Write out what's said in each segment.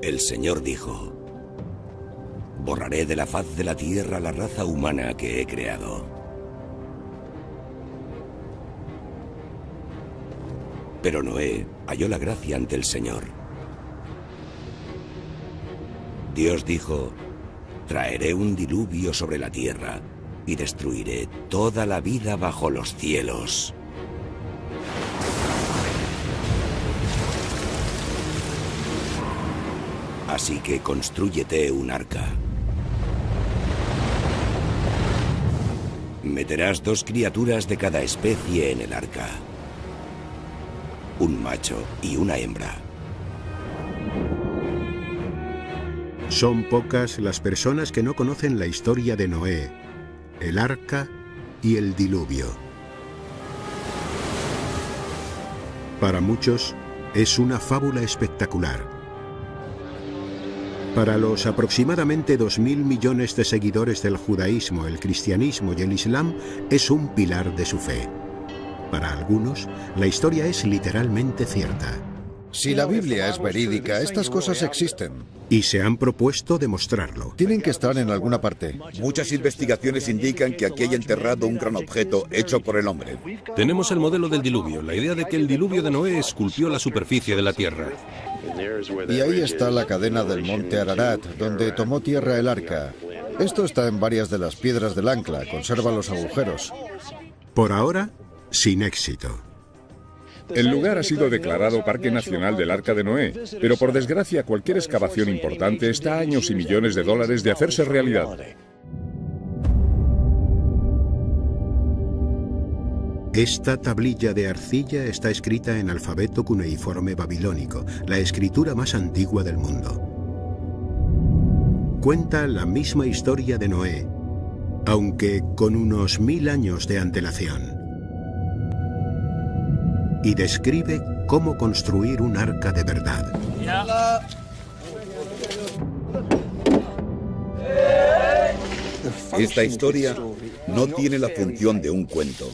El Señor dijo: borraré de la faz de la tierra la raza humana que he creado. Pero Noé halló la gracia ante el Señor. Dios dijo: traeré un diluvio sobre la tierra y destruiré toda la vida bajo los cielos. Así que constrúyete un arca. Meterás 2 criaturas de cada especie en el arca, un macho y una hembra. Son pocas las personas que no conocen la historia de Noé, el arca y el diluvio. Para muchos es una fábula espectacular. Para los aproximadamente 2.000 millones de seguidores del judaísmo, el cristianismo y el islam, es un pilar de su fe. Para algunos, la historia es literalmente cierta. Si la Biblia es verídica, estas cosas existen. Y se han propuesto demostrarlo. Tienen que estar en alguna parte. Muchas investigaciones indican que aquí hay enterrado un gran objeto hecho por el hombre. Tenemos el modelo del diluvio, la idea de que el diluvio de Noé esculpió la superficie de la tierra. Y ahí está la cadena del monte Ararat, donde tomó tierra el arca. Esto está en varias de las piedras del ancla, conserva los agujeros. Por ahora, sin éxito. El lugar ha sido declarado Parque Nacional del Arca de Noé, pero por desgracia cualquier excavación importante está a años y millones de dólares de hacerse realidad. Esta tablilla de arcilla está escrita en alfabeto cuneiforme babilónico, la escritura más antigua del mundo. Cuenta la misma historia de Noé, aunque con unos 1000 años de antelación. Y describe cómo construir un arca de verdad. Esta historia no tiene la función de un cuento.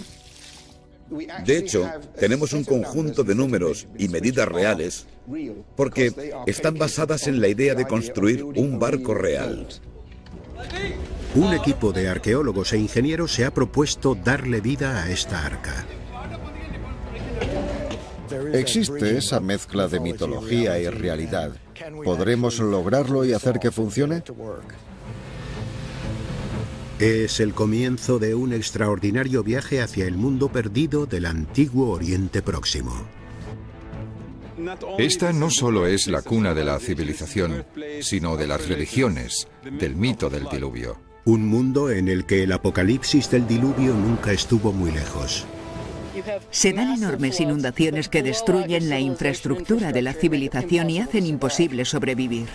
De hecho, tenemos un conjunto de números y medidas reales porque están basadas en la idea de construir un barco real. Un equipo de arqueólogos e ingenieros se ha propuesto darle vida a esta arca. Existe esa mezcla de mitología y realidad. ¿Podremos lograrlo y hacer que funcione? Es el comienzo de un extraordinario viaje hacia el mundo perdido del antiguo Oriente Próximo. Esta no solo es la cuna de la civilización, sino de las religiones, del mito del diluvio. Un mundo en el que el apocalipsis del diluvio nunca estuvo muy lejos. Se dan enormes inundaciones que destruyen la infraestructura de la civilización y hacen imposible sobrevivir.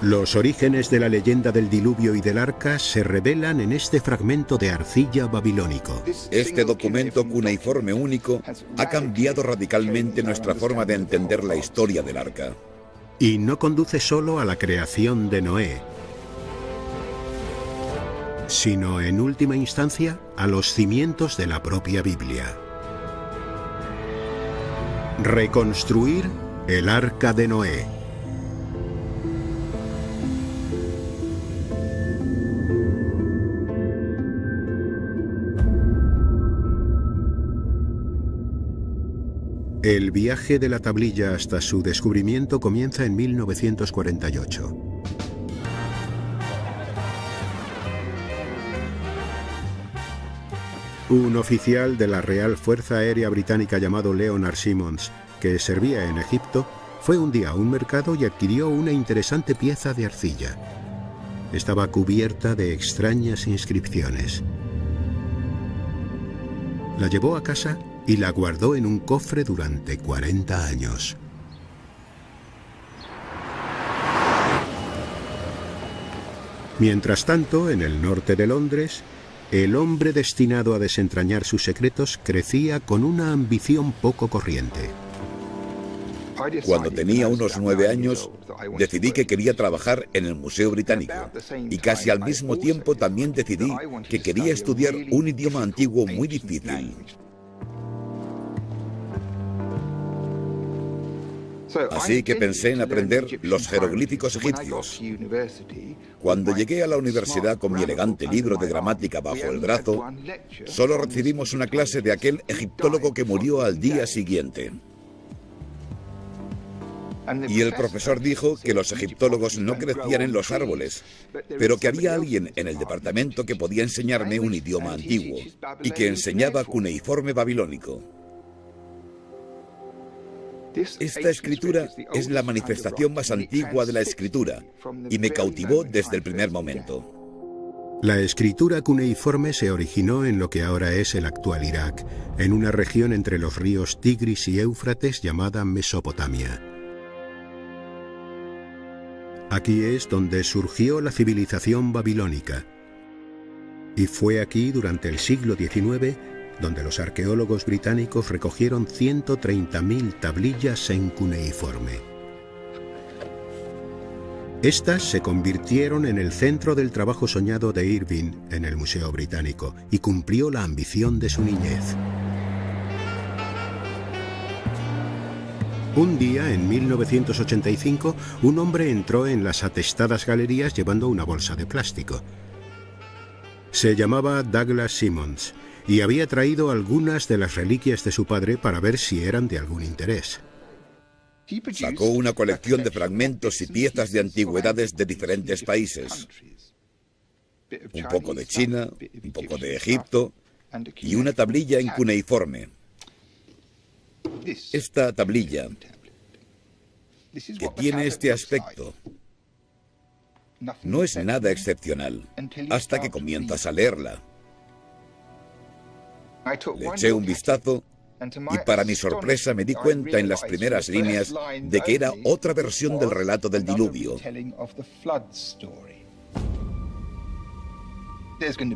Los orígenes de la leyenda del diluvio y del arca se revelan en este fragmento de arcilla babilónico. Este documento cuneiforme único ha cambiado radicalmente nuestra forma de entender la historia del arca. Y no conduce solo a la creación de Noé, sino en última instancia a los cimientos de la propia Biblia. Reconstruir el arca de Noé. El viaje de la tablilla hasta su descubrimiento comienza en 1948. Un oficial de la Real Fuerza Aérea Británica llamado Leonard Simmons, que servía en Egipto, fue un día a un mercado y adquirió una interesante pieza de arcilla. Estaba cubierta de extrañas inscripciones. La llevó a casa y la guardó en un cofre durante 40 años. Mientras tanto, en el norte de Londres, el hombre destinado a desentrañar sus secretos crecía con una ambición poco corriente. Cuando tenía unos 9 años, decidí que quería trabajar en el Museo Británico y casi al mismo tiempo también decidí que quería estudiar un idioma antiguo muy difícil. Así que pensé en aprender los jeroglíficos egipcios. Cuando llegué a la universidad con mi elegante libro de gramática bajo el brazo, solo recibimos una clase de aquel egiptólogo que murió al día siguiente. Y el profesor dijo que los egiptólogos no crecían en los árboles, pero que había alguien en el departamento que podía enseñarme un idioma antiguo y que enseñaba cuneiforme babilónico. Esta escritura es la manifestación más antigua de la escritura y me cautivó desde el primer momento. La escritura cuneiforme se originó en lo que ahora es el actual Irak, en una región entre los ríos Tigris y Éufrates llamada Mesopotamia. Aquí es donde surgió la civilización babilónica. Y fue aquí, durante el siglo XIX, donde los arqueólogos británicos recogieron 130.000 tablillas en cuneiforme. Estas se convirtieron en el centro del trabajo soñado de Irving en el Museo Británico y cumplió la ambición de su niñez. Un día, en 1985, un hombre entró en las atestadas galerías llevando una bolsa de plástico. Se llamaba Douglas Simmons y había traído algunas de las reliquias de su padre para ver si eran de algún interés. Sacó una colección de fragmentos y piezas de antigüedades de diferentes países. Un poco de China, un poco de Egipto y una tablilla en cuneiforme. Esta tablilla, que tiene este aspecto, no es nada excepcional hasta que comienzas a leerla. Le eché un vistazo y para mi sorpresa me di cuenta en las primeras líneas de que era otra versión del relato del diluvio.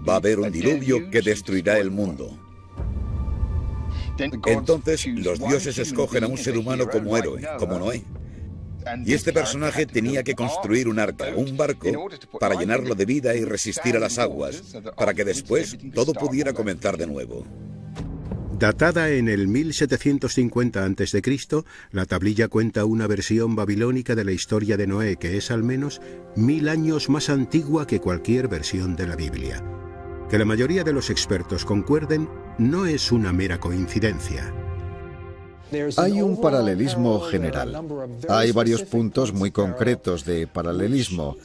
Va a haber un diluvio que destruirá el mundo. Entonces los dioses escogen a un ser humano como héroe, como Noé. Y este personaje tenía que construir un arca, un barco, para llenarlo de vida y resistir a las aguas, para que después todo pudiera comenzar de nuevo. Datada en el 1750 a.C., la tablilla cuenta una versión babilónica de la historia de Noé que es al menos 1000 años más antigua que cualquier versión de la Biblia. Que la mayoría de los expertos concuerden no es una mera coincidencia. Hay un paralelismo general. Hay varios puntos muy concretos de paralelismo,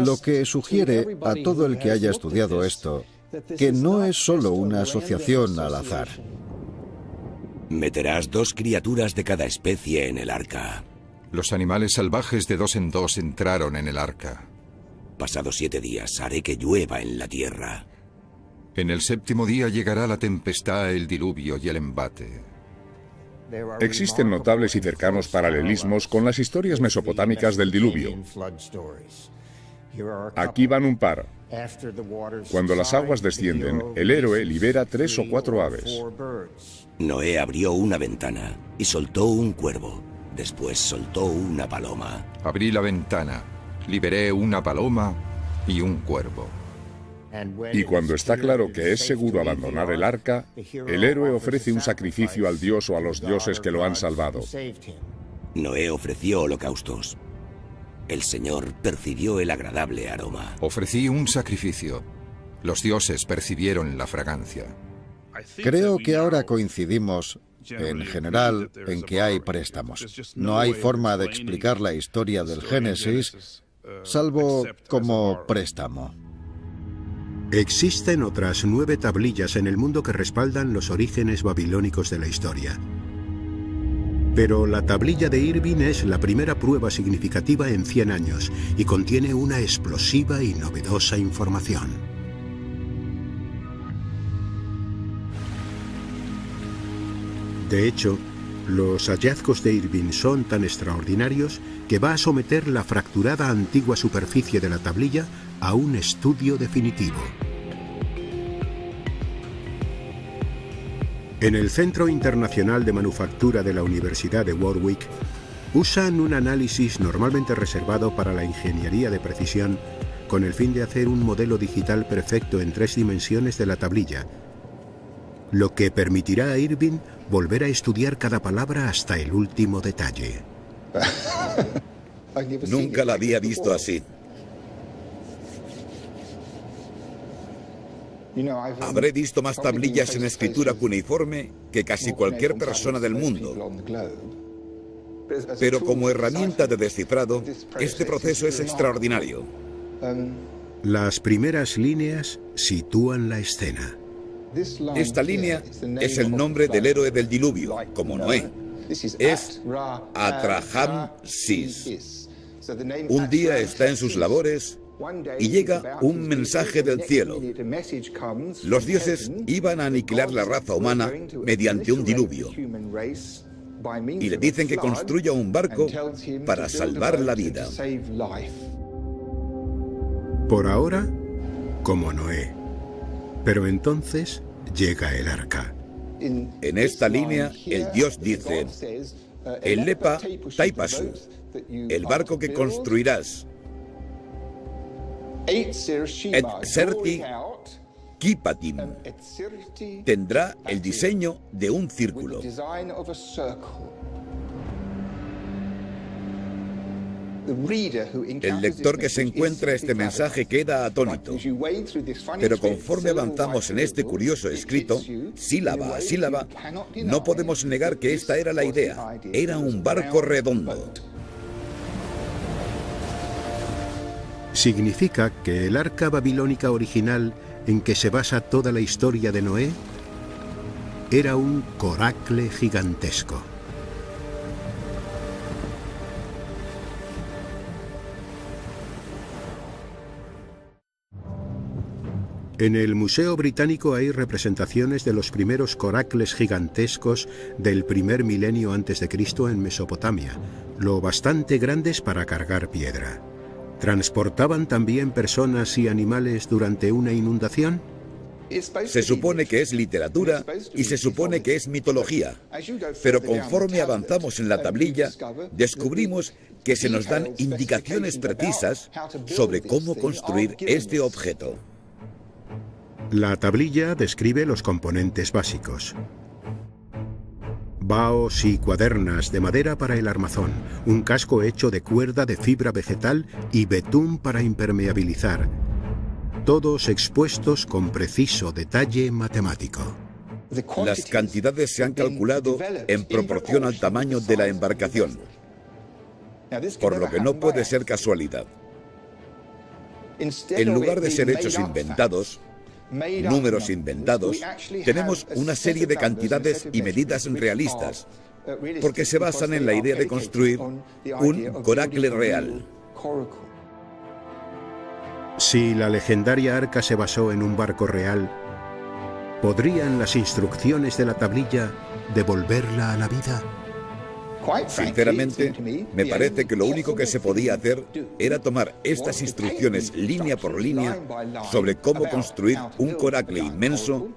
lo que sugiere a todo el que haya estudiado esto que no es solo una asociación al azar. Meterás 2 criaturas de cada especie en el arca. Los animales salvajes de 2 en 2 entraron en el arca. Pasados 7 días haré que llueva en la tierra. En el 7º día llegará la tempestad, el diluvio y el embate. Existen notables y cercanos paralelismos con las historias mesopotámicas del diluvio. Aquí van un par. Cuando las aguas descienden, el héroe libera 3 o 4 aves. Noé abrió una ventana y soltó un cuervo. Después soltó una paloma. Abrí la ventana, liberé una paloma y un cuervo. Y cuando está claro que es seguro abandonar el arca, el héroe ofrece un sacrificio al dios o a los dioses que lo han salvado. Noé ofreció holocaustos. El Señor percibió el agradable aroma. Ofrecí un sacrificio. Los dioses percibieron la fragancia. Creo que ahora coincidimos, en general, en que hay préstamos. No hay forma de explicar la historia del Génesis, salvo como préstamo. Existen otras 9 tablillas en el mundo que respaldan los orígenes babilónicos de la historia. Pero la tablilla de Irving es la primera prueba significativa en 100 años y contiene una explosiva y novedosa información. De hecho, los hallazgos de Irving son tan extraordinarios que va a someter la fracturada antigua superficie de la tablilla a un estudio definitivo. En el Centro Internacional de Manufactura de la Universidad de Warwick, usan un análisis normalmente reservado para la ingeniería de precisión con el fin de hacer un modelo digital perfecto en 3 dimensiones de la tablilla, lo que permitirá a Irving volver a estudiar cada palabra hasta el último detalle. Nunca la había visto así. Habré visto más tablillas en escritura cuneiforme que casi cualquier persona del mundo. Pero como herramienta de descifrado, este proceso es extraordinario. Las primeras líneas sitúan la escena. Esta línea es el nombre del héroe del diluvio, como Noé. Es Atraham-Sis. Un día está en sus labores y llega un mensaje del cielo. Los dioses iban a aniquilar la raza humana mediante un diluvio. Y le dicen que construya un barco para salvar la vida. Por ahora, como Noé. Pero entonces llega el arca. En esta línea, el dios dice: el lepa taipasu, el barco que construirás, et serti kipatim, tendrá el diseño de un círculo. El lector que se encuentra este mensaje queda atónito. Pero conforme avanzamos en este curioso escrito, sílaba a sílaba, no podemos negar que esta era la idea. Era un barco redondo. ¿Significa que el arca babilónica original en que se basa toda la historia de Noé era un coracle gigantesco? En el Museo Británico hay representaciones de los primeros coracles gigantescos del primer milenio antes de Cristo en Mesopotamia, lo bastante grandes para cargar piedra. ¿Transportaban también personas y animales durante una inundación? Se supone que es literatura y se supone que es mitología. Pero conforme avanzamos en la tablilla, descubrimos que se nos dan indicaciones precisas sobre cómo construir este objeto. La tablilla describe los componentes básicos. Baos y cuadernas de madera para el armazón, un casco hecho de cuerda de fibra vegetal y betún para impermeabilizar, todos expuestos con preciso detalle matemático. Las cantidades se han calculado en proporción al tamaño de la embarcación, por lo que no puede ser casualidad. En lugar de ser hechos inventados, números inventados, tenemos una serie de cantidades y medidas realistas, porque se basan en la idea de construir un coracle real. Si la legendaria arca se basó en un barco real, ¿podrían las instrucciones de la tablilla devolverla a la vida? Sinceramente, me parece que lo único que se podía hacer era tomar estas instrucciones línea por línea sobre cómo construir un coracle inmenso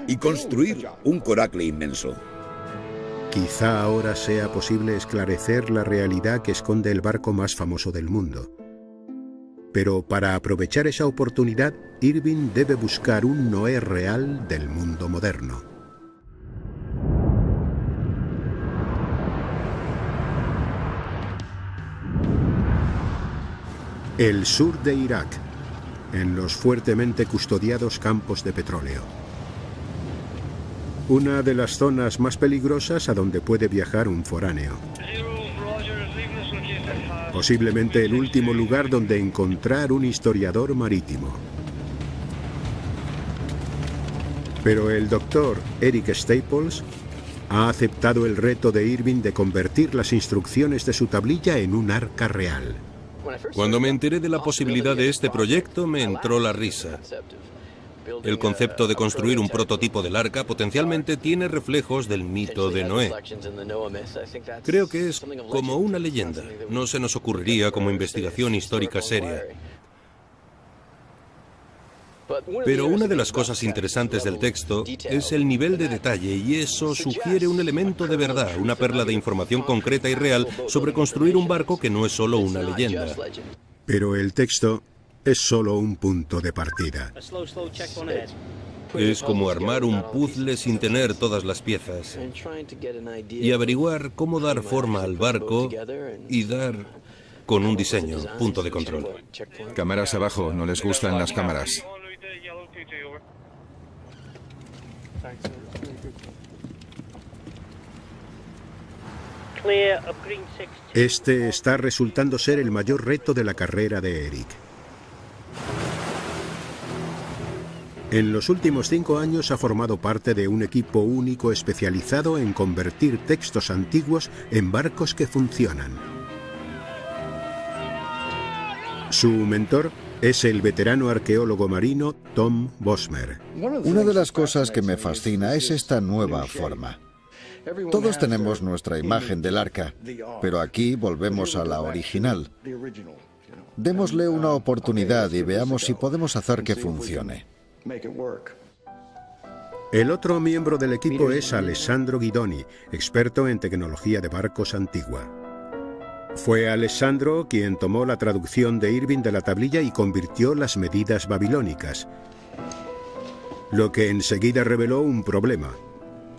y construir un coracle inmenso. Quizá ahora sea posible esclarecer la realidad que esconde el barco más famoso del mundo. Pero para aprovechar esa oportunidad, Irving debe buscar un Noé real del mundo moderno. El sur de Irak, en los fuertemente custodiados campos de petróleo. Una de las zonas más peligrosas a donde puede viajar un foráneo. Posiblemente el último lugar donde encontrar un historiador marítimo. Pero el doctor Eric Staples ha aceptado el reto de Irving de convertir las instrucciones de su tablilla en un arca real. Cuando me enteré de la posibilidad de este proyecto, me entró la risa. El concepto de construir un prototipo del arca potencialmente tiene reflejos del mito de Noé. Creo que es como una leyenda. No se nos ocurriría como investigación histórica seria. Pero una de las cosas interesantes del texto es el nivel de detalle, y eso sugiere un elemento de verdad, una perla de información concreta y real sobre construir un barco que no es solo una leyenda. Pero el texto es solo un punto de partida. Es como armar un puzzle sin tener todas las piezas y averiguar cómo dar forma al barco y dar con un diseño, punto de control. Cámaras abajo, no les gustan las cámaras. Este está resultando ser el mayor reto de la carrera de Eric. En los últimos 5 años ha formado parte de un equipo único especializado en convertir textos antiguos en barcos que funcionan. Su mentor es el veterano arqueólogo marino Tom Bosmer. Una de las cosas que me fascina es esta nueva forma. Todos tenemos nuestra imagen del arca, pero aquí volvemos a la original. Démosle una oportunidad y veamos si podemos hacer que funcione. El otro miembro del equipo es Alessandro Guidoni, experto en tecnología de barcos antigua. Fue Alessandro quien tomó la traducción de Irving de la tablilla y convirtió las medidas babilónicas, lo que enseguida reveló un problema: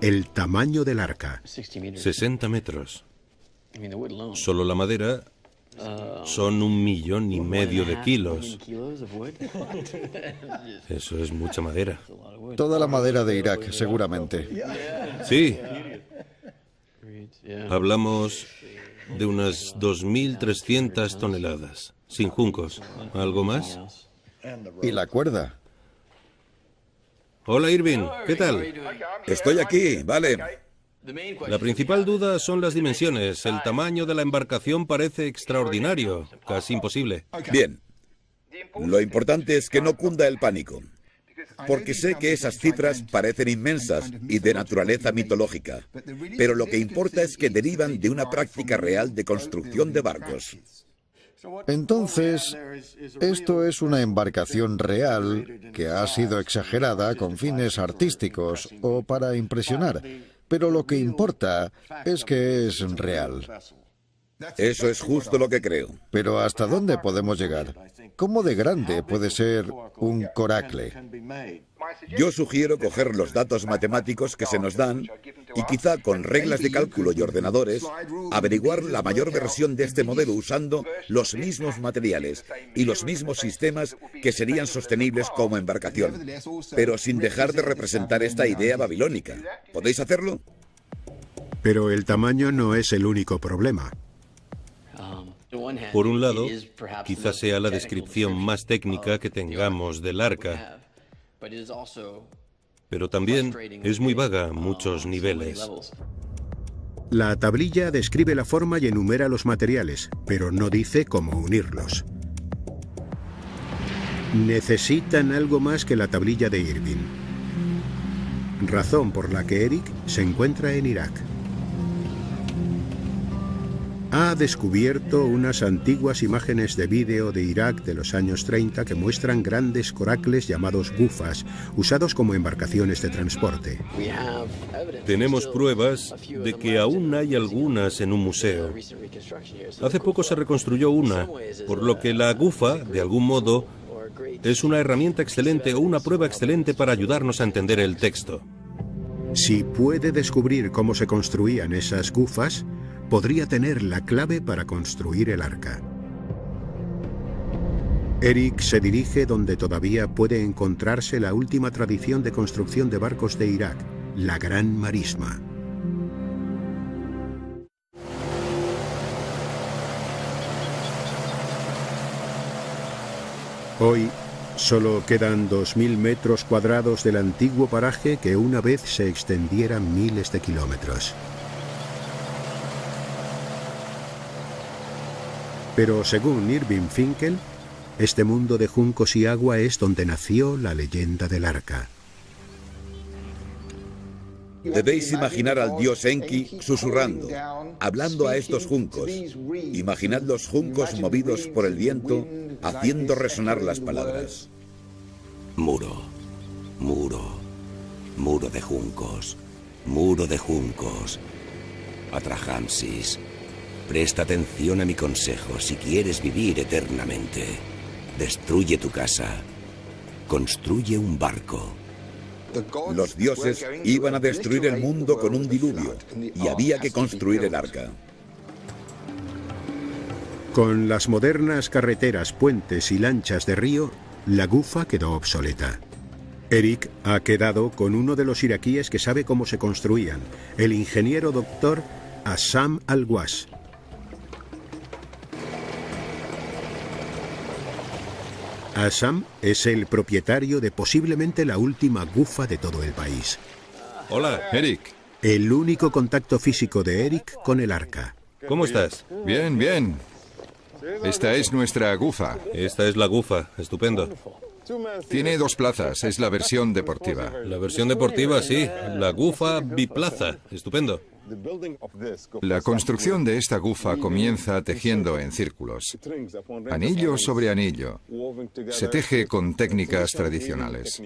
el tamaño del arca. 60 metros. Solo la madera son 1,5 millones de kilos. Eso es mucha madera. Toda la madera de Irak, seguramente. Sí. Hablamos de unas 2.300 toneladas, sin juncos. ¿Algo más? ¿Y la cuerda? Hola, Irving. ¿Qué tal? Estoy aquí, vale. La principal duda son las dimensiones. El tamaño de la embarcación parece extraordinario, casi imposible. Bien. Lo importante es que no cunda el pánico, porque sé que esas cifras parecen inmensas y de naturaleza mitológica, pero lo que importa es que derivan de una práctica real de construcción de barcos. Entonces, esto es una embarcación real que ha sido exagerada con fines artísticos o para impresionar, pero lo que importa es que es real. Eso es justo lo que creo. Pero ¿hasta dónde podemos llegar? ¿Cómo de grande puede ser un coracle? Yo sugiero coger los datos matemáticos que se nos dan y quizá con reglas de cálculo y ordenadores averiguar la mayor versión de este modelo usando los mismos materiales y los mismos sistemas que serían sostenibles como embarcación, pero sin dejar de representar esta idea babilónica. ¿Podéis hacerlo? Pero el tamaño no es el único problema. Por un lado, quizás sea la descripción más técnica que tengamos del arca, pero también es muy vaga a muchos niveles. La tablilla describe la forma y enumera los materiales, pero no dice cómo unirlos. Necesitan algo más que la tablilla de Irving, razón por la que Eric se encuentra en Irak. Ha descubierto unas antiguas imágenes de vídeo de Irak de los años 30 que muestran grandes coracles llamados gufas, usados como embarcaciones de transporte. Tenemos pruebas de que aún hay algunas en un museo. Hace poco se reconstruyó una, por lo que la gufa, de algún modo, es una herramienta excelente o una prueba excelente para ayudarnos a entender el texto. Si puede descubrir cómo se construían esas gufas, podría tener la clave para construir el arca. Eric se dirige donde todavía puede encontrarse la última tradición de construcción de barcos de Irak, la Gran Marisma. Hoy solo quedan 2.000 metros cuadrados del antiguo paraje que una vez se extendiera miles de kilómetros. Pero según Irving Finkel, este mundo de juncos y agua es donde nació la leyenda del arca. Debéis imaginar al dios Enki susurrando, hablando a estos juncos. Imaginad los juncos movidos por el viento, haciendo resonar las palabras. Muro, muro, muro de juncos, muro de juncos. Atrahasis, presta atención a mi consejo si quieres vivir eternamente. Destruye tu casa, construye un barco Los dioses iban a destruir el mundo con un diluvio y había que construir el arca. Con las modernas carreteras, puentes y lanchas de río, la Gufa quedó obsoleta. Eric ha quedado con uno de los iraquíes que sabe cómo se construían, el ingeniero doctor Assam Al-Wash. Assam es el propietario de posiblemente la última Gufa de todo el país. Hola, Eric. El único contacto físico de Eric con el arca. ¿cómo estás? Bien, bien. Esta es nuestra Gufa. Esta es la Gufa, estupendo. Tiene 2 plazas, es la versión deportiva. La versión deportiva, sí. La Gufa biplaza, estupendo. La construcción de esta Gufa comienza tejiendo en círculos, anillo sobre anillo. Se teje con técnicas tradicionales.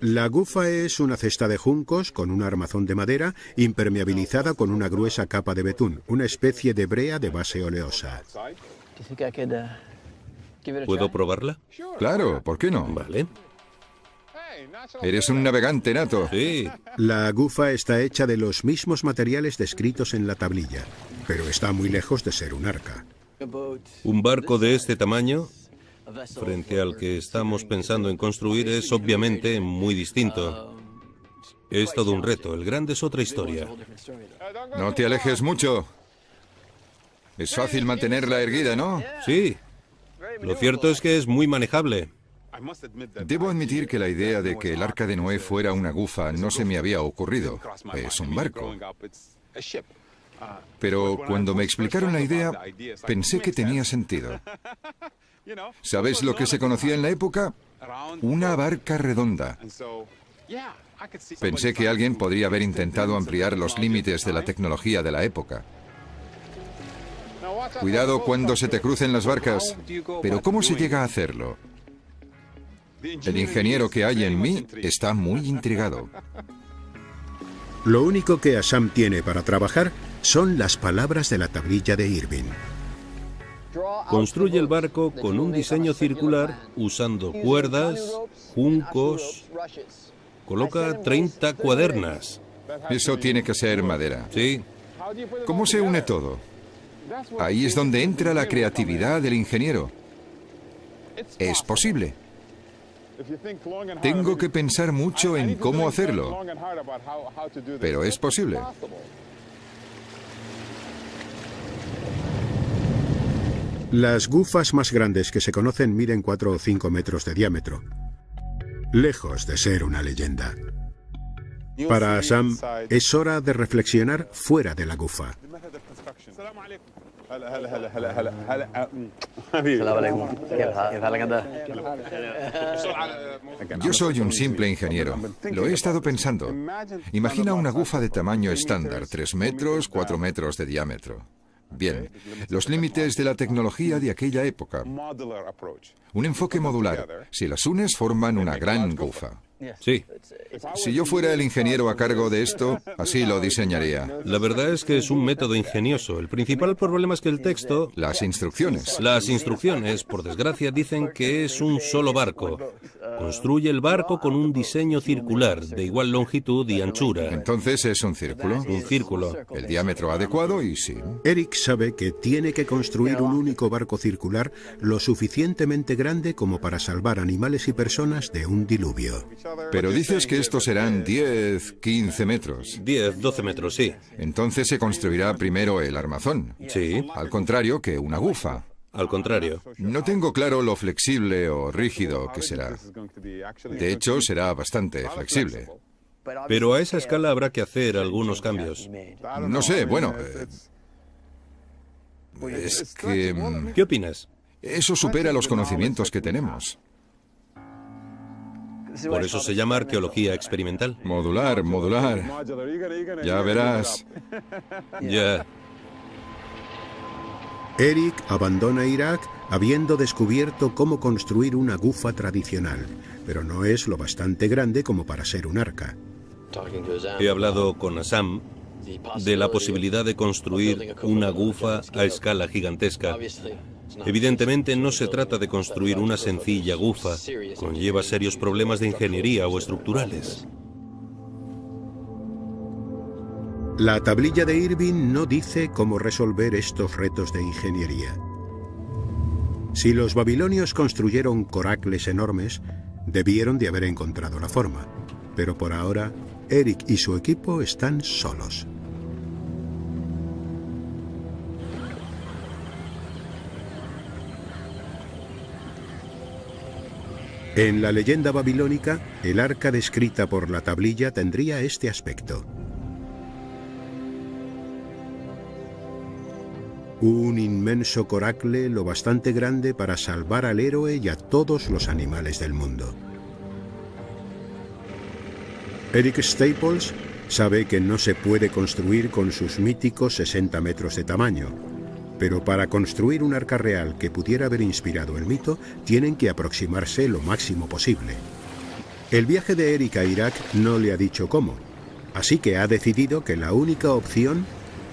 La Gufa es una cesta de juncos con un armazón de madera impermeabilizada con una gruesa capa de betún, una especie de brea de base oleosa. ¿Puedo probarla? Claro, ¿por qué no? Vale. Eres un navegante nato. Sí. La Gufa está hecha de los mismos materiales descritos en la tablilla, pero está muy lejos de ser un arca. Un barco de este tamaño, frente al que estamos pensando en construir, es obviamente muy distinto. Es todo un reto. El grande es otra historia. No te alejes mucho. Es fácil mantenerla erguida, ¿no? Sí. Lo cierto es que es muy manejable. Debo admitir que la idea de que el arca de Noé fuera una Gufa no se me había ocurrido. Es un barco. Pero cuando me explicaron la idea, pensé que tenía sentido. ¿Sabes lo que se conocía en la época? Una barca redonda. Pensé que alguien podría haber intentado ampliar los límites de la tecnología de la época. Cuidado cuando se te crucen las barcas. Pero ¿cómo se llega a hacerlo? El ingeniero que hay en mí está muy intrigado. Lo único que Assam tiene para trabajar son las palabras de la tablilla de Irving. Construye el barco con un diseño circular usando cuerdas, juncos. Coloca 30 cuadernas. Eso tiene que ser madera. Sí. ¿Cómo se une todo? Ahí es donde entra la creatividad del ingeniero. Es posible. Tengo que pensar mucho en cómo hacerlo, pero es posible. Las gufas más grandes que se conocen miden 4 o 5 metros de diámetro, lejos de ser una leyenda. Para Assam, es hora de reflexionar fuera de la gufa. Yo soy un simple ingeniero. Lo he estado pensando. Imagina una gufa de tamaño estándar, 3 metros, 4 metros de diámetro. Bien, los límites de la tecnología de aquella época. Un enfoque modular. Si las unes, forman una gran gufa. Sí. Si yo fuera el ingeniero a cargo de esto, así lo diseñaría. La verdad es que es un método ingenioso. El principal problema es que el texto... Las instrucciones. Las instrucciones, por desgracia, dicen que es un solo barco. Construye el barco con un diseño circular, de igual longitud y anchura. Entonces es un círculo. Un círculo. El diámetro adecuado y sí. Eric sabe que tiene que construir un único barco circular lo suficientemente grande como para salvar animales y personas de un diluvio. Pero dices que estos serán 10, 15 metros. 10, 12 metros, sí. Entonces se construirá primero el armazón. Sí. Al contrario que una gufa. Al contrario. No tengo claro lo flexible o rígido que será. De hecho, será bastante flexible. Pero a esa escala habrá que hacer algunos cambios. No sé, bueno... es que... ¿Qué opinas? Eso supera los conocimientos que tenemos. Por eso se llama arqueología experimental. Modular, modular. Ya verás. Ya. Eric abandona Irak habiendo descubierto cómo construir una gufa tradicional, pero no es lo bastante grande como para ser un arca. He hablado con Assam de la posibilidad de construir una gufa a escala gigantesca. Evidentemente no se trata de construir una sencilla gufa, conlleva serios problemas de ingeniería o estructurales. La tablilla de Irving no dice cómo resolver estos retos de ingeniería. Si los babilonios construyeron coracles enormes, debieron de haber encontrado la forma. Pero por ahora, Eric y su equipo están solos. En la leyenda babilónica, el arca descrita por la tablilla tendría este aspecto. Un inmenso coracle lo bastante grande para salvar al héroe y a todos los animales del mundo. Eric Staples sabe que no se puede construir con sus míticos 60 metros de tamaño, pero para construir un arca real que pudiera haber inspirado el mito, tienen que aproximarse lo máximo posible. El viaje de Eric a Irak no le ha dicho cómo, así que ha decidido que la única opción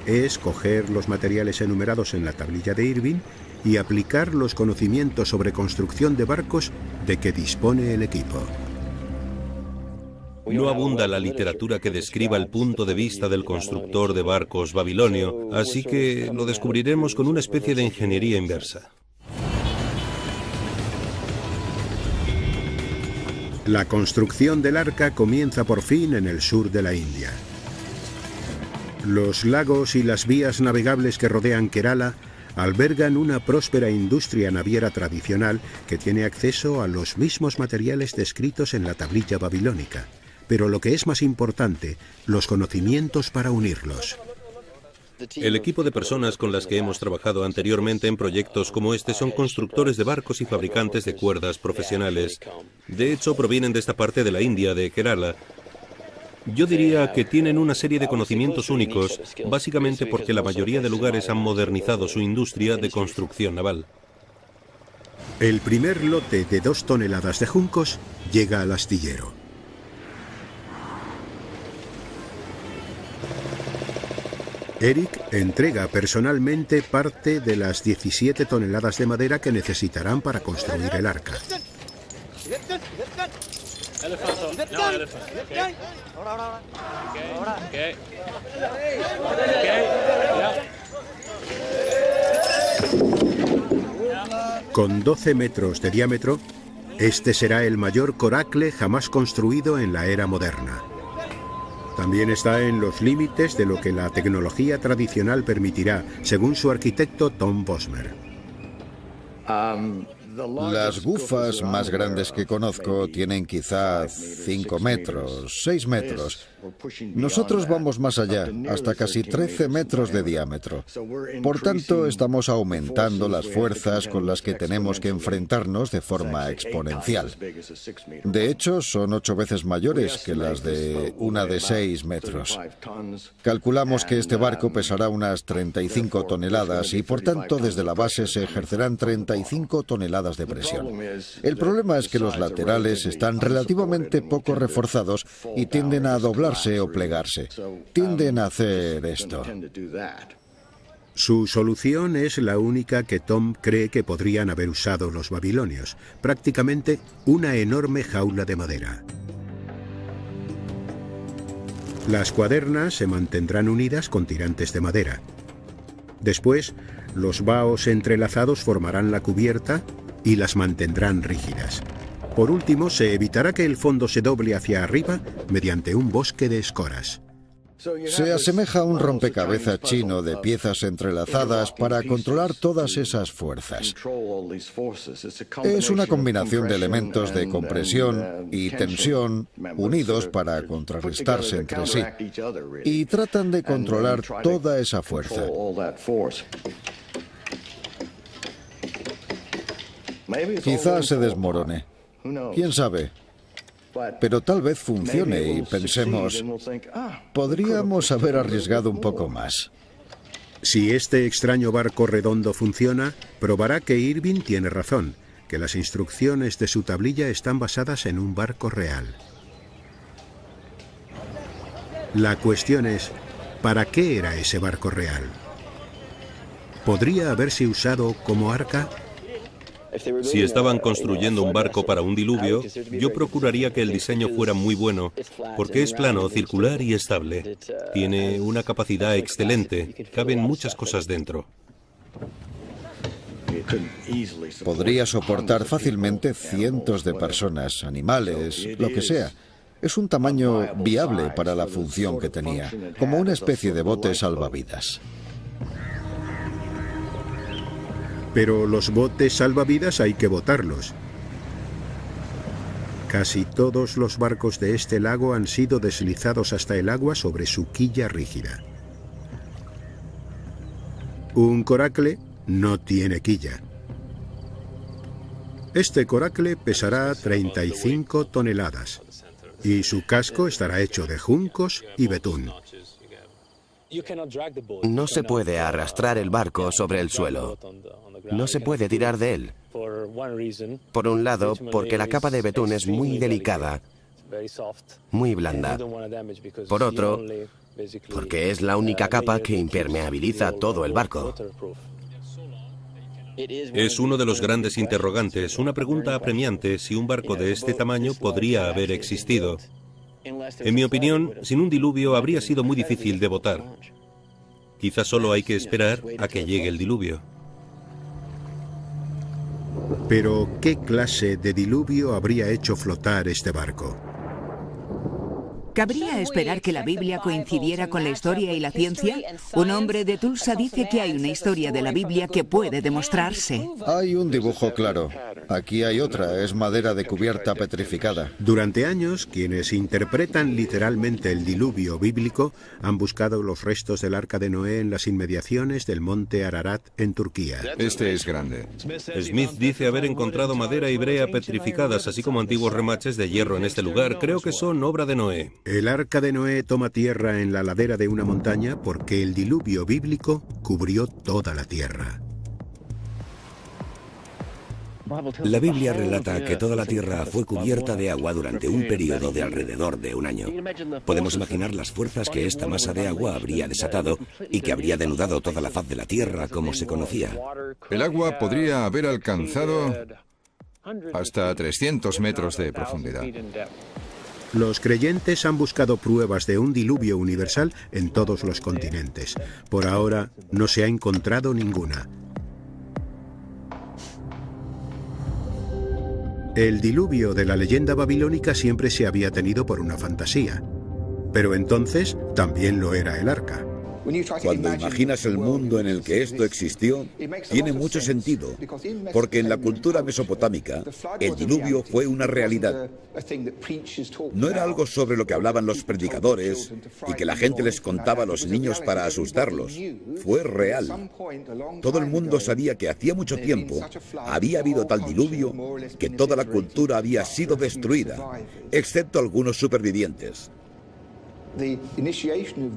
es coger los materiales enumerados en la tablilla de Irving y aplicar los conocimientos sobre construcción de barcos de que dispone el equipo. No abunda la literatura que describa el punto de vista del constructor de barcos babilonio, así que lo descubriremos con una especie de ingeniería inversa. La construcción del arca comienza por fin en el sur de la India. Los lagos y las vías navegables que rodean Kerala albergan una próspera industria naviera tradicional que tiene acceso a los mismos materiales descritos en la tablilla babilónica, pero lo que es más importante, los conocimientos para unirlos. El equipo de personas con las que hemos trabajado anteriormente en proyectos como este son constructores de barcos y fabricantes de cuerdas profesionales. De hecho, provienen de esta parte de la India, de Kerala. Yo diría que tienen una serie de conocimientos únicos, básicamente porque la mayoría de lugares han modernizado su industria de construcción naval. El primer lote de 2 toneladas de juncos llega al astillero. Eric entrega personalmente parte de las 17 toneladas de madera que necesitarán para construir el arca. Con 12 metros de diámetro, este será el mayor coracle jamás construido en la era moderna. También está en los límites de lo que la tecnología tradicional permitirá, según su arquitecto Tom Bosmer. Las gufas más grandes que conozco tienen quizá 5 metros, 6 metros. Nosotros vamos más allá, hasta casi 13 metros de diámetro. Por tanto, estamos aumentando las fuerzas con las que tenemos que enfrentarnos de forma exponencial. De hecho, son 8 veces mayores que las de una de 6 metros. Calculamos que este barco pesará unas 35 toneladas y, por tanto, desde la base se ejercerán 35 toneladas de presión. El problema es que los laterales están relativamente poco reforzados y tienden a doblarse o plegarse. Tienden a hacer esto. Su solución es la única que Tom cree que podrían haber usado los babilonios, prácticamente una enorme jaula de madera. Las cuadernas se mantendrán unidas con tirantes de madera. Después, los baos entrelazados formarán la cubierta y las mantendrán rígidas. Por último, se evitará que el fondo se doble hacia arriba mediante un bosque de escoras. Se asemeja a un rompecabezas chino de piezas entrelazadas para controlar todas esas fuerzas. Es una combinación de elementos de compresión y tensión unidos para contrarrestarse entre sí. Y tratan de controlar toda esa fuerza. Quizás se desmorone. ¿Quién sabe? Pero tal vez funcione y pensemos, podríamos haber arriesgado un poco más. Si este extraño barco redondo funciona, probará que Irving tiene razón, que las instrucciones de su tablilla están basadas en un barco real. La cuestión es, ¿para qué era ese barco real? ¿Podría haberse usado como arca? Si estaban construyendo un barco para un diluvio, yo procuraría que el diseño fuera muy bueno, porque es plano, circular y estable. Tiene una capacidad excelente, caben muchas cosas dentro. Podría soportar fácilmente cientos de personas, animales, lo que sea. Es un tamaño viable para la función que tenía, como una especie de bote salvavidas. Pero los botes salvavidas hay que botarlos. Casi todos los barcos de este lago han sido deslizados hasta el agua sobre su quilla rígida. Un coracle no tiene quilla. Este coracle pesará 35 toneladas y su casco estará hecho de juncos y betún. No se puede arrastrar el barco sobre el suelo. No se puede tirar de él. Por un lado, porque la capa de betún es muy delicada, muy blanda. Por otro, porque es la única capa que impermeabiliza todo el barco. Es uno de los grandes interrogantes, una pregunta apremiante si un barco de este tamaño podría haber existido. En mi opinión, sin un diluvio habría sido muy difícil de botar. Quizás solo hay que esperar a que llegue el diluvio. Pero, ¿qué clase de diluvio habría hecho flotar este barco? ¿Cabría esperar que la Biblia coincidiera con la historia y la ciencia? Un hombre de Tulsa dice que hay una historia de la Biblia que puede demostrarse. Hay un dibujo claro. Aquí hay otra, es madera de cubierta petrificada. Durante años, quienes interpretan literalmente el diluvio bíblico han buscado los restos del Arca de Noé en las inmediaciones del monte Ararat en Turquía. Este es grande. Smith dice haber encontrado madera y brea petrificadas, así como antiguos remaches de hierro en este lugar. Creo que son obra de Noé. El Arca de Noé toma tierra en la ladera de una montaña porque el diluvio bíblico cubrió toda la tierra. La Biblia relata que toda la tierra fue cubierta de agua durante un periodo de alrededor de un año. Podemos imaginar las fuerzas que esta masa de agua habría desatado y que habría denudado toda la faz de la tierra como se conocía. El agua podría haber alcanzado hasta 300 metros de profundidad. Los creyentes han buscado pruebas de un diluvio universal en todos los continentes. Por ahora no se ha encontrado ninguna. El diluvio de la leyenda babilónica siempre se había tenido por una fantasía. Pero entonces también lo era el arca. Cuando imaginas el mundo en el que esto existió, tiene mucho sentido, porque en la cultura mesopotámica, el diluvio fue una realidad. No era algo sobre lo que hablaban los predicadores y que la gente les contaba a los niños para asustarlos. Fue real. Todo el mundo sabía que hacía mucho tiempo había habido tal diluvio que toda la cultura había sido destruida, excepto algunos supervivientes.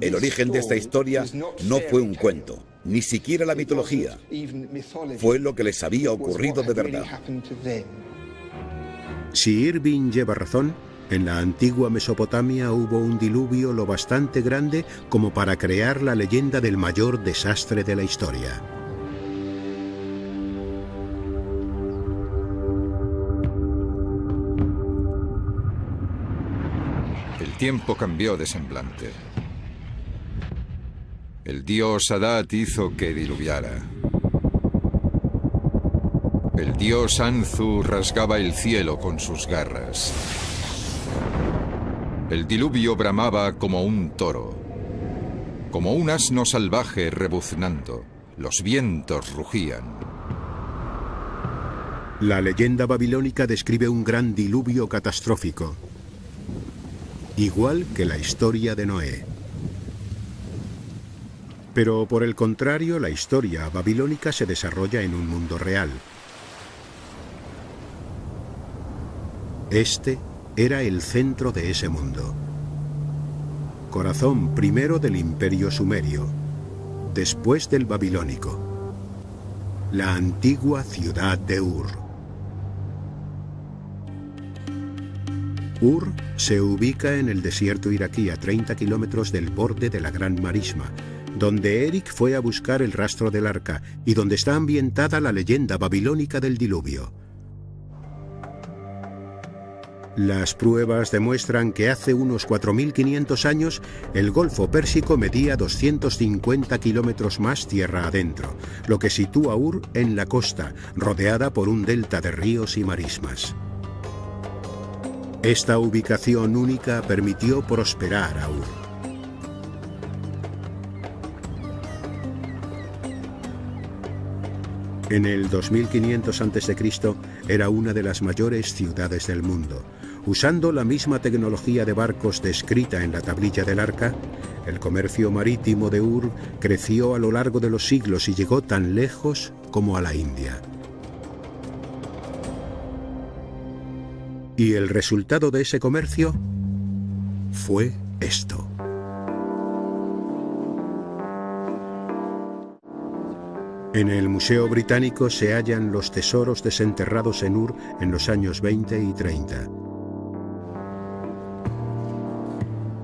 El origen de esta historia no fue un cuento, ni siquiera la mitología. Fue lo que les había ocurrido de verdad. Si Irving lleva razón, en la antigua Mesopotamia hubo un diluvio lo bastante grande como para crear la leyenda del mayor desastre de la historia. El tiempo cambió de semblante. El dios Adat hizo que diluviara. El dios Anzu rasgaba el cielo con sus garras. El diluvio bramaba como un toro, como un asno salvaje rebuznando. Los vientos rugían. La leyenda babilónica describe un gran diluvio catastrófico, igual que la historia de Noé. Pero por el contrario, la historia babilónica se desarrolla en un mundo real. Este era el centro de ese mundo. Corazón primero del imperio sumerio, después del babilónico. La antigua ciudad de Ur. Ur se ubica en el desierto iraquí a 30 kilómetros del borde de la Gran Marisma, donde Eric fue a buscar el rastro del arca y donde está ambientada la leyenda babilónica del diluvio. Las pruebas demuestran que hace unos 4.500 años el Golfo Pérsico medía 250 kilómetros más tierra adentro, lo que sitúa a Ur en la costa, rodeada por un delta de ríos y marismas. Esta ubicación única permitió prosperar a Ur. En el 2500 a.C. era una de las mayores ciudades del mundo. Usando la misma tecnología de barcos descrita en la tablilla del arca, el comercio marítimo de Ur creció a lo largo de los siglos y llegó tan lejos como a la India. Y el resultado de ese comercio fue esto. En el Museo Británico se hallan los tesoros desenterrados en Ur en los años 20 y 30.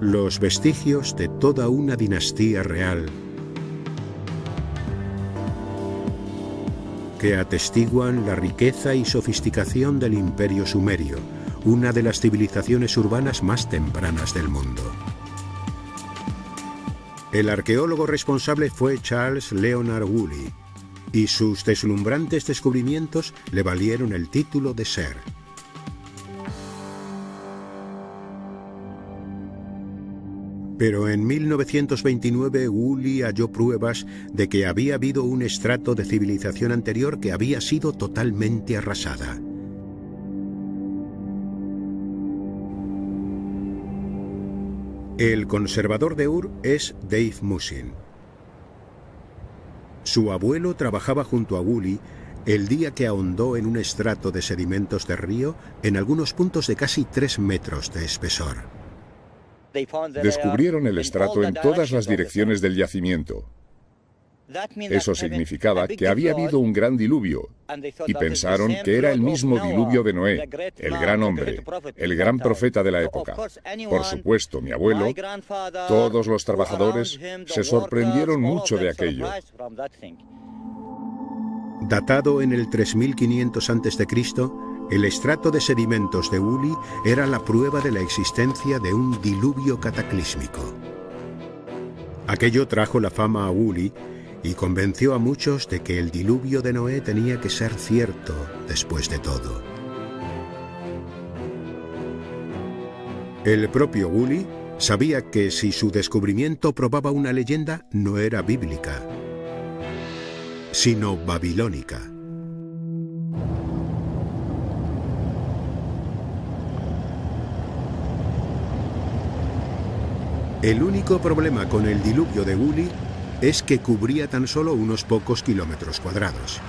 Los vestigios de toda una dinastía real que atestiguan la riqueza y sofisticación del Imperio Sumerio, una de las civilizaciones urbanas más tempranas del mundo. El arqueólogo responsable fue Charles Leonard Woolley, y sus deslumbrantes descubrimientos le valieron el título de Ser. Pero en 1929 Woolley halló pruebas de que había habido un estrato de civilización anterior que había sido totalmente arrasada. El conservador de Ur es Dave Musin. Su abuelo trabajaba junto a Woolley el día que ahondó en un estrato de sedimentos de río en algunos puntos de casi 3 metros de espesor. Descubrieron el estrato en todas las direcciones del yacimiento. Eso significaba que había habido un gran diluvio y pensaron que era el mismo diluvio de Noé, el gran hombre, el gran profeta de la época. Por supuesto, mi abuelo, todos los trabajadores se sorprendieron mucho de aquello. Datado en el 3500 a.C., el estrato de sedimentos de Woolley era la prueba de la existencia de un diluvio cataclísmico. Aquello trajo la fama a Woolley y convenció a muchos de que el diluvio de Noé tenía que ser cierto después de todo. El propio Woolley sabía que si su descubrimiento probaba una leyenda, no era bíblica, sino babilónica. El único problema con el diluvio de Woolley es que cubría tan solo unos pocos kilómetros cuadrados.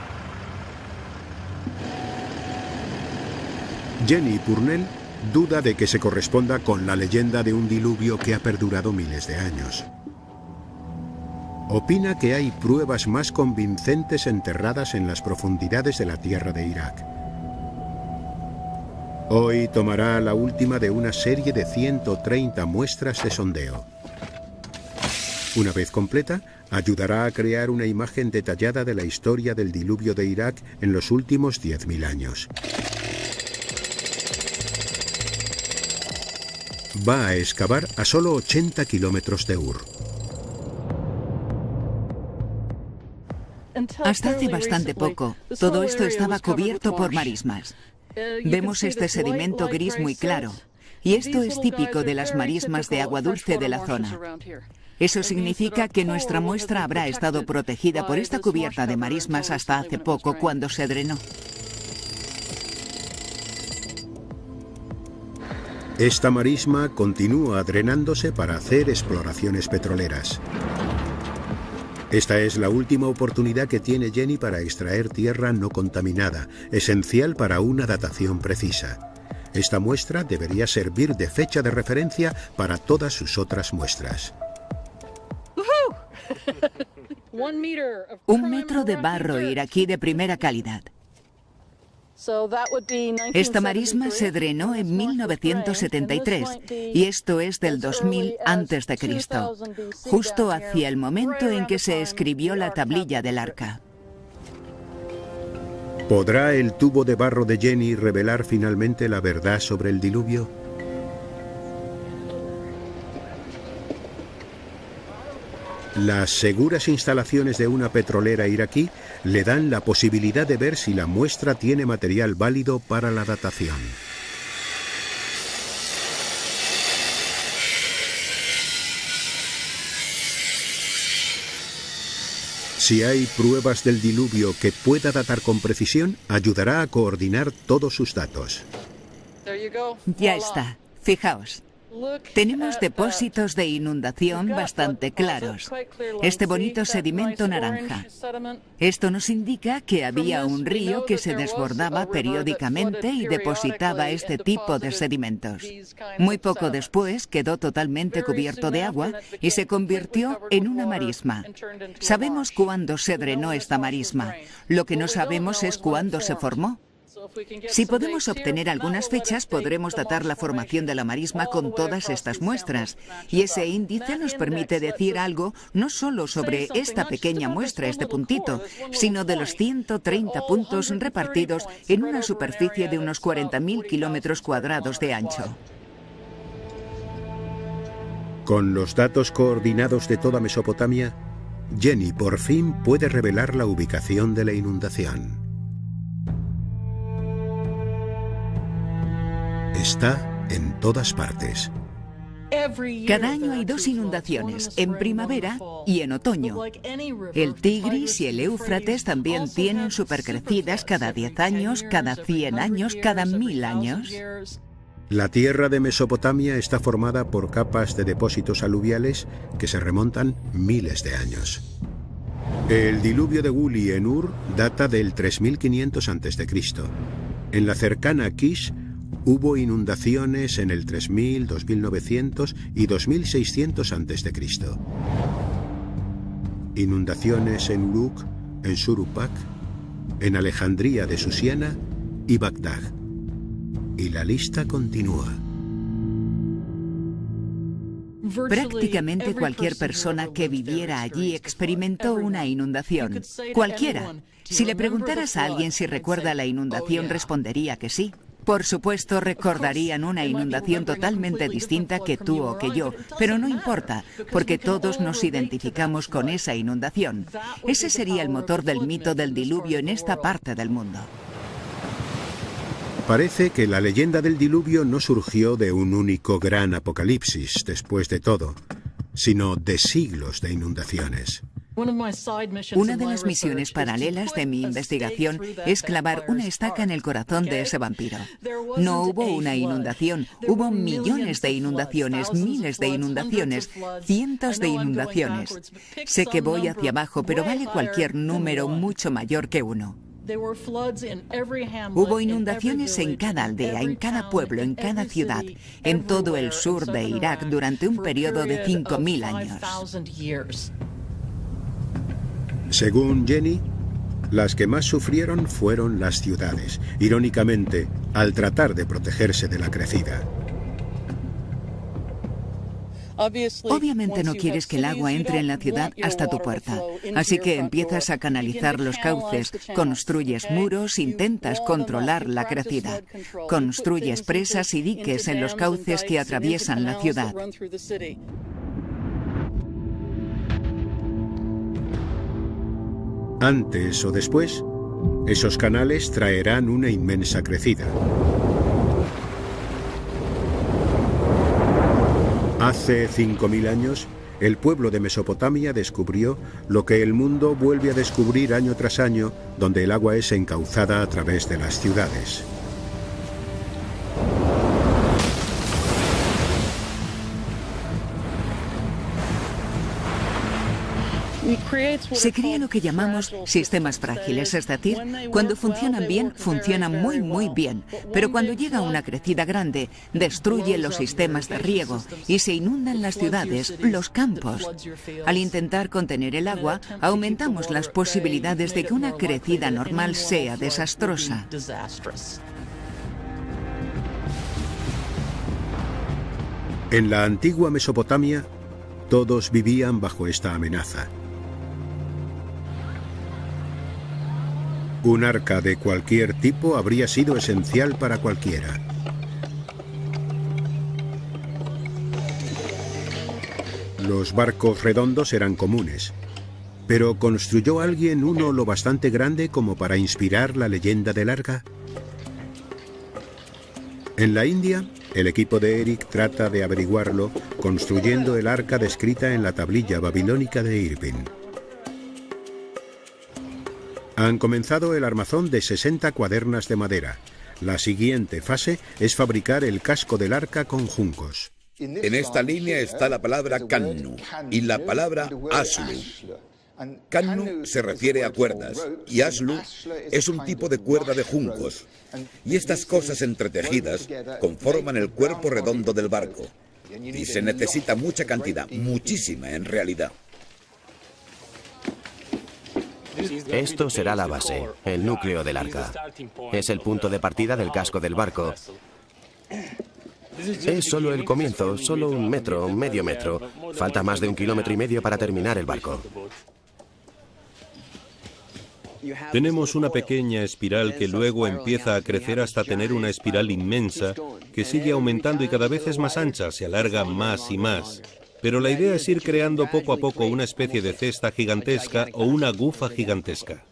Jenny Purnell duda de que se corresponda con la leyenda de un diluvio que ha perdurado miles de años. Opina que hay pruebas más convincentes enterradas en las profundidades de la tierra de Irak. Hoy tomará la última de una serie de 130 muestras de sondeo. Una vez completa, ayudará a crear una imagen detallada de la historia del diluvio de Irak en los últimos 10.000 años. Va a excavar a solo 80 kilómetros de Ur. Hasta hace bastante poco, todo esto estaba cubierto por marismas. Vemos este sedimento gris muy claro, y esto es típico de las marismas de agua dulce de la zona. Eso significa que nuestra muestra habrá estado protegida por esta cubierta de marismas hasta hace poco, cuando se drenó. Esta marisma continúa drenándose para hacer exploraciones petroleras. Esta es la última oportunidad que tiene Jenny para extraer tierra no contaminada, esencial para una datación precisa. Esta muestra debería servir de fecha de referencia para todas sus otras muestras. 1 metro de barro iraquí de primera calidad. Esta marisma se drenó en 1973 y esto es del 2000 a.C., justo hacia el momento en que se escribió la tablilla del arca. ¿Podrá el tubo de barro de Jenny revelar finalmente la verdad sobre el diluvio? Las seguras instalaciones de una petrolera iraquí le dan la posibilidad de ver si la muestra tiene material válido para la datación. Si hay pruebas del diluvio que pueda datar con precisión, ayudará a coordinar todos sus datos. Ya está. Fijaos. Tenemos depósitos de inundación bastante claros. Este bonito sedimento naranja. Esto nos indica que había un río que se desbordaba periódicamente y depositaba este tipo de sedimentos. Muy poco después quedó totalmente cubierto de agua y se convirtió en una marisma. Sabemos cuándo se drenó esta marisma. Lo que no sabemos es cuándo se formó. Si podemos obtener algunas fechas, podremos datar la formación de la marisma con todas estas muestras. Y ese índice nos permite decir algo no solo sobre esta pequeña muestra, este puntito, sino de los 130 puntos repartidos en una superficie de unos 40.000 kilómetros cuadrados de ancho. Con los datos coordinados de toda Mesopotamia, Jenny por fin puede revelar la ubicación de la inundación. Está en todas partes. Cada año hay 2 inundaciones, en primavera y en otoño. El Tigris y el Éufrates también tienen supercrecidas cada 10 años, cada 100 años, cada 1000 años. La tierra de Mesopotamia está formada por capas de depósitos aluviales que se remontan miles de años. El diluvio de Guli en Ur data del 3500 a.C. En la cercana Kish hubo inundaciones en el 3000, 2900 y 2600 a.C. Inundaciones en Uruk, en Surupak, en Alejandría de Susiana y Bagdad. Y la lista continúa. Prácticamente cualquier persona que viviera allí experimentó una inundación. Cualquiera. Si le preguntaras a alguien si recuerda la inundación, respondería que sí. Por supuesto, recordarían una inundación totalmente distinta que tú o que yo, pero no importa, porque todos nos identificamos con esa inundación. Ese sería el motor del mito del diluvio en esta parte del mundo. Parece que la leyenda del diluvio no surgió de un único gran apocalipsis, después de todo, sino de siglos de inundaciones. Una de las misiones paralelas de mi investigación es clavar una estaca en el corazón de ese vampiro. No hubo una inundación, hubo millones de inundaciones, miles de inundaciones, cientos de inundaciones. Sé que voy hacia abajo, pero vale cualquier número mucho mayor que 1. Hubo inundaciones en cada aldea, en cada pueblo, en cada ciudad, en todo el sur de Irak durante un periodo de 5000 años. Según Jenny, las que más sufrieron fueron las ciudades, irónicamente, al tratar de protegerse de la crecida. Obviamente no quieres que el agua entre en la ciudad hasta tu puerta, así que empiezas a canalizar los cauces, construyes muros, intentas controlar la crecida, construyes presas y diques en los cauces que atraviesan la ciudad. Antes o después, esos canales traerán una inmensa crecida. Hace 5000 años, el pueblo de Mesopotamia descubrió lo que el mundo vuelve a descubrir año tras año, donde el agua es encauzada a través de las ciudades. Se crea lo que llamamos sistemas frágiles, es decir, cuando funcionan bien, funcionan muy bien, pero cuando llega una crecida grande, destruye los sistemas de riego y se inundan las ciudades, los campos. Al intentar contener el agua, aumentamos las posibilidades de que una crecida normal sea desastrosa. En la antigua Mesopotamia, todos vivían bajo esta amenaza. Un arca de cualquier tipo habría sido esencial para cualquiera. Los barcos redondos eran comunes, pero ¿construyó alguien uno lo bastante grande como para inspirar la leyenda del arca? En la India, el equipo de Eric trata de averiguarlo construyendo el arca descrita en la tablilla babilónica de Irving. Han comenzado el armazón de 60 cuadernas de madera. La siguiente fase es fabricar el casco del arca con juncos. En esta línea está la palabra kannu y la palabra aslu. Kannu se refiere a cuerdas y aslu es un tipo de cuerda de juncos. Y estas cosas entretejidas conforman el cuerpo redondo del barco. Y se necesita mucha cantidad, muchísima en realidad. Esto será la base, el núcleo del arca. Es el punto de partida del casco del barco. Es solo el comienzo, solo 1 metro, medio metro. Falta más de 1,5 kilómetros para terminar el barco. Tenemos una pequeña espiral que luego empieza a crecer hasta tener una espiral inmensa que sigue aumentando y cada vez es más ancha, se alarga más y más. Pero la idea es ir creando poco a poco una especie de cesta gigantesca o una gufa gigantesca.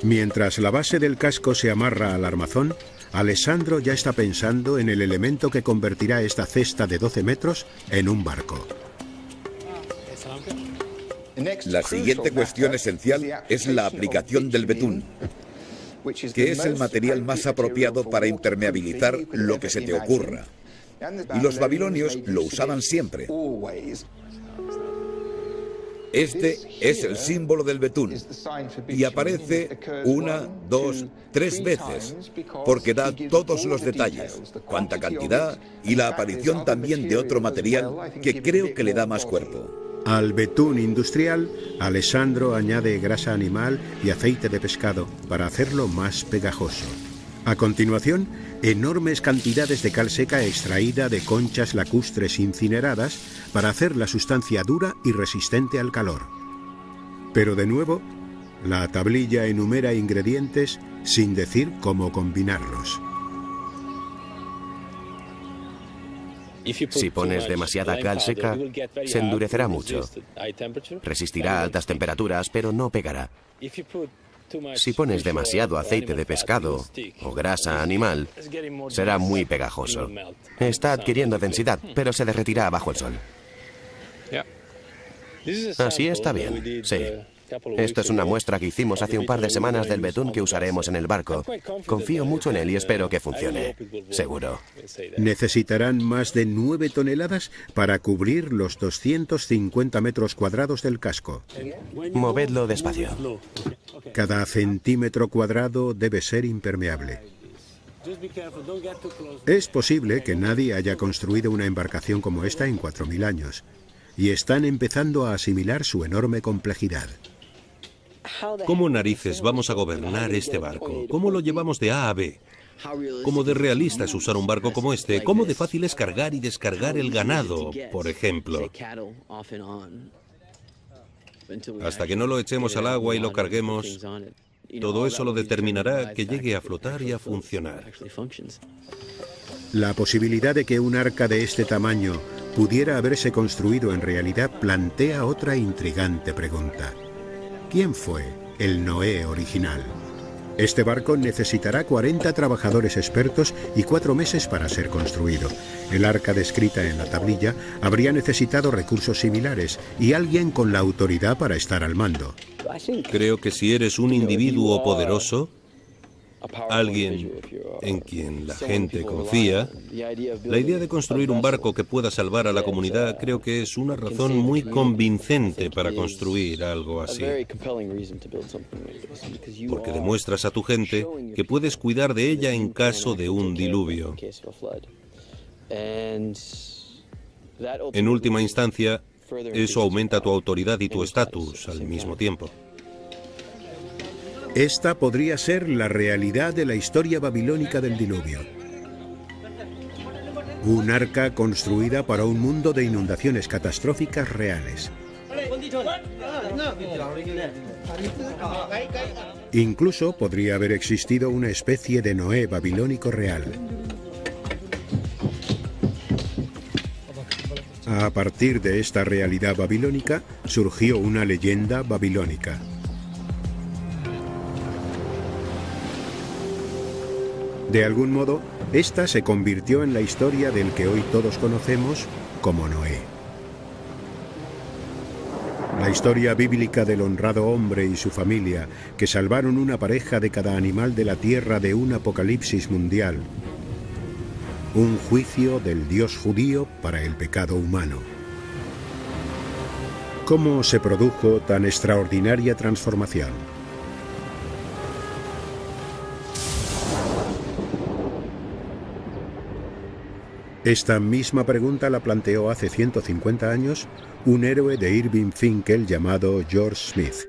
Mientras la base del casco se amarra al armazón, Alessandro ya está pensando en el elemento que convertirá esta cesta de 12 metros en un barco. La siguiente cuestión esencial es la aplicación del betún, que es el material más apropiado para impermeabilizar lo que se te ocurra. Y los babilonios lo usaban siempre. Este es el símbolo del betún y aparece 1, 2, 3 veces porque da todos los detalles, cuánta cantidad y la aparición también de otro material que creo que le da más cuerpo. Al betún industrial, Alessandro añade grasa animal y aceite de pescado para hacerlo más pegajoso. A continuación, enormes cantidades de cal seca extraída de conchas lacustres incineradas para hacer la sustancia dura y resistente al calor. Pero de nuevo, la tablilla enumera ingredientes sin decir cómo combinarlos. Si pones demasiada cal seca, se endurecerá mucho. Resistirá a altas temperaturas, pero no pegará. Si pones demasiado aceite de pescado o grasa animal, será muy pegajoso. Está adquiriendo densidad, pero se derretirá bajo el sol. Así está bien, sí. Esto es una muestra que hicimos hace un par de semanas del betún que usaremos en el barco. Confío mucho en él y espero que funcione. Seguro. Necesitarán más de 9 toneladas para cubrir los 250 metros cuadrados del casco. Movedlo despacio. Cada centímetro cuadrado debe ser impermeable. Es posible que nadie haya construido una embarcación como esta en 4000 años, y están empezando a asimilar su enorme complejidad. ¿Cómo narices vamos a gobernar este barco? ¿Cómo lo llevamos de A a B? ¿Cómo de realista es usar un barco como este? ¿Cómo de fácil es cargar y descargar el ganado, por ejemplo? Hasta que no lo echemos al agua y lo carguemos, todo eso lo determinará que llegue a flotar y a funcionar. La posibilidad de que un arca de este tamaño pudiera haberse construido en realidad plantea otra intrigante pregunta. ¿Quién fue el Noé original? Este barco necesitará 40 trabajadores expertos y 4 meses para ser construido. El arca descrita en la tablilla habría necesitado recursos similares y alguien con la autoridad para estar al mando. Creo que si eres un individuo poderoso, alguien en quien la gente confía, la idea de construir un barco que pueda salvar a la comunidad creo que es una razón muy convincente para construir algo así. Porque demuestras a tu gente que puedes cuidar de ella en caso de un diluvio. En última instancia, eso aumenta tu autoridad y tu estatus al mismo tiempo. Esta podría ser la realidad de la historia babilónica del diluvio. Un arca construida para un mundo de inundaciones catastróficas reales. Incluso podría haber existido una especie de Noé babilónico real. A partir de esta realidad babilónica surgió una leyenda babilónica. De algún modo, esta se convirtió en la historia del que hoy todos conocemos como Noé. La historia bíblica del honrado hombre y su familia que salvaron una pareja de cada animal de la tierra de un apocalipsis mundial. Un juicio del Dios judío para el pecado humano. ¿Cómo se produjo tan extraordinaria transformación? Esta misma pregunta la planteó hace 150 años un héroe de Irving Finkel llamado George Smith.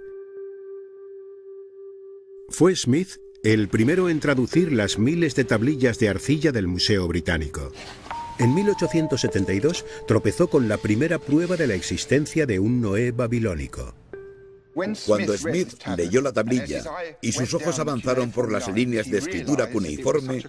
Fue Smith el primero en traducir las miles de tablillas de arcilla del Museo Británico. En 1872 tropezó con la primera prueba de la existencia de un Noé babilónico. Cuando Smith leyó la tablilla y sus ojos avanzaron por las líneas de escritura cuneiforme,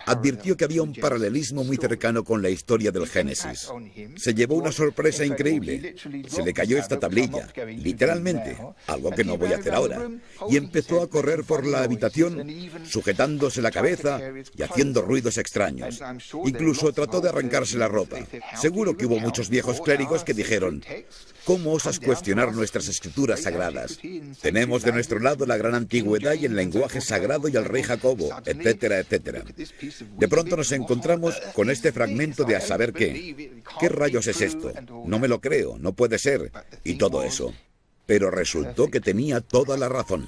advirtió que había un paralelismo muy cercano con la historia del Génesis. Se llevó una sorpresa increíble. Se le cayó esta tablilla, literalmente, algo que no voy a hacer ahora, y empezó a correr por la habitación, sujetándose la cabeza y haciendo ruidos extraños. Incluso trató de arrancarse la ropa. Seguro que hubo muchos viejos clérigos que dijeron: ¿cómo osas cuestionar nuestras escrituras sagradas? Tenemos de nuestro lado la gran antigüedad y el lenguaje sagrado y al rey Jacobo, etcétera, etcétera. De pronto nos encontramos con este fragmento de a saber qué. ¿Qué rayos es esto? No me lo creo, no puede ser. Y todo eso. Pero resultó que tenía toda la razón.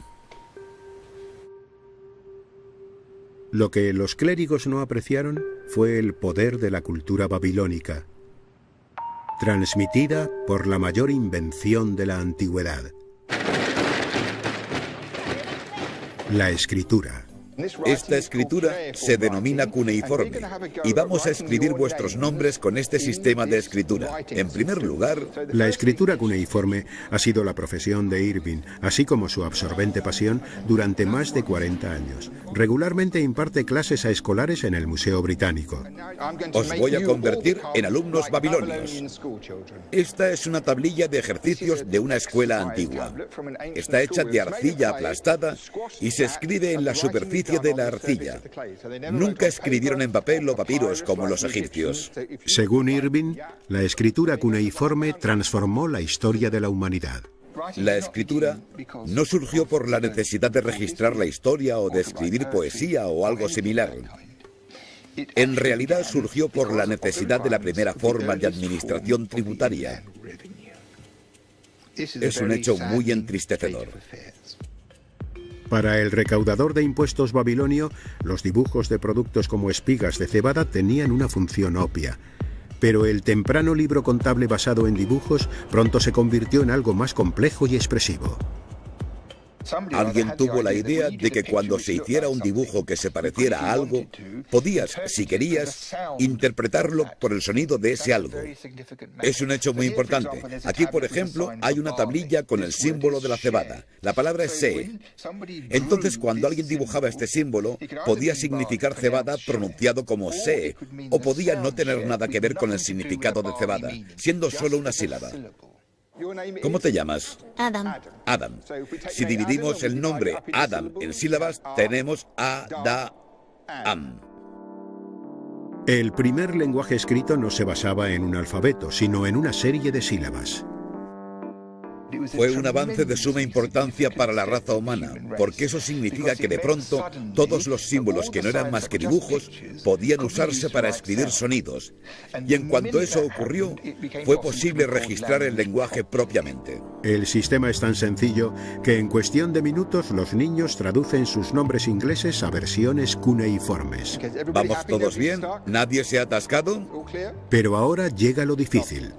Lo que los clérigos no apreciaron fue el poder de la cultura babilónica, transmitida por la mayor invención de la antigüedad: la escritura. Esta escritura se denomina cuneiforme y vamos a escribir vuestros nombres con este sistema de escritura. En primer lugar, la escritura cuneiforme ha sido la profesión de Irving, así como su absorbente pasión, durante más de 40 años. Regularmente imparte clases a escolares en el Museo Británico. Os voy a convertir en alumnos babilonios. Esta es una tablilla de ejercicios de una escuela antigua. Está hecha de arcilla aplastada y se escribe en la superficie de la arcilla. Nunca escribieron en papel o papiros como los egipcios. Según Irving, la escritura cuneiforme transformó la historia de la humanidad. La escritura no surgió por la necesidad de registrar la historia o de escribir poesía o algo similar. En realidad surgió por la necesidad de la primera forma de administración tributaria. Es un hecho muy entristecedor. Para el recaudador de impuestos babilonio, los dibujos de productos como espigas de cebada tenían una función obvia. Pero el temprano libro contable basado en dibujos pronto se convirtió en algo más complejo y expresivo. Alguien tuvo la idea de que cuando se hiciera un dibujo que se pareciera a algo, podías, si querías, interpretarlo por el sonido de ese algo. Es un hecho muy importante. Aquí, por ejemplo, hay una tablilla con el símbolo de la cebada. La palabra es se. Entonces, cuando alguien dibujaba este símbolo, podía significar cebada pronunciado como se, o podía no tener nada que ver con el significado de cebada, siendo solo una sílaba. ¿Cómo te llamas? Adam. Adam. Si dividimos el nombre Adam en sílabas, tenemos Ada-am. El primer lenguaje escrito no se basaba en un alfabeto, sino en una serie de sílabas. Fue un avance de suma importancia para la raza humana, porque eso significa que de pronto todos los símbolos que no eran más que dibujos podían usarse para escribir sonidos. Y en cuanto eso ocurrió, fue posible registrar el lenguaje propiamente. El sistema es tan sencillo que en cuestión de minutos los niños traducen sus nombres ingleses a versiones cuneiformes. ¿Vamos todos bien? ¿Nadie se ha atascado? Pero ahora llega lo difícil.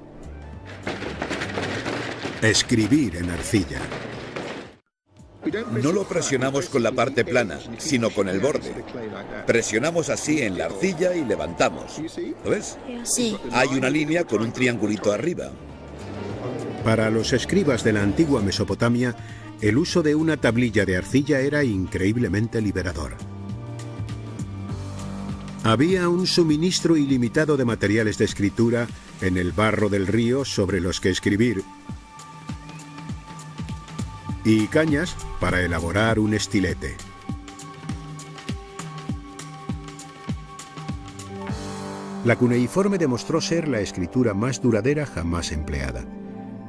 Escribir en arcilla. No lo presionamos con la parte plana, sino con el borde. Presionamos así en la arcilla y levantamos. ¿Lo ves? Sí. Hay una línea con un triangulito arriba. Para los escribas de la antigua Mesopotamia, el uso de una tablilla de arcilla era increíblemente liberador. Había un suministro ilimitado de materiales de escritura en el barro del río sobre los que escribir, y cañas para elaborar un estilete. La cuneiforme demostró ser la escritura más duradera jamás empleada.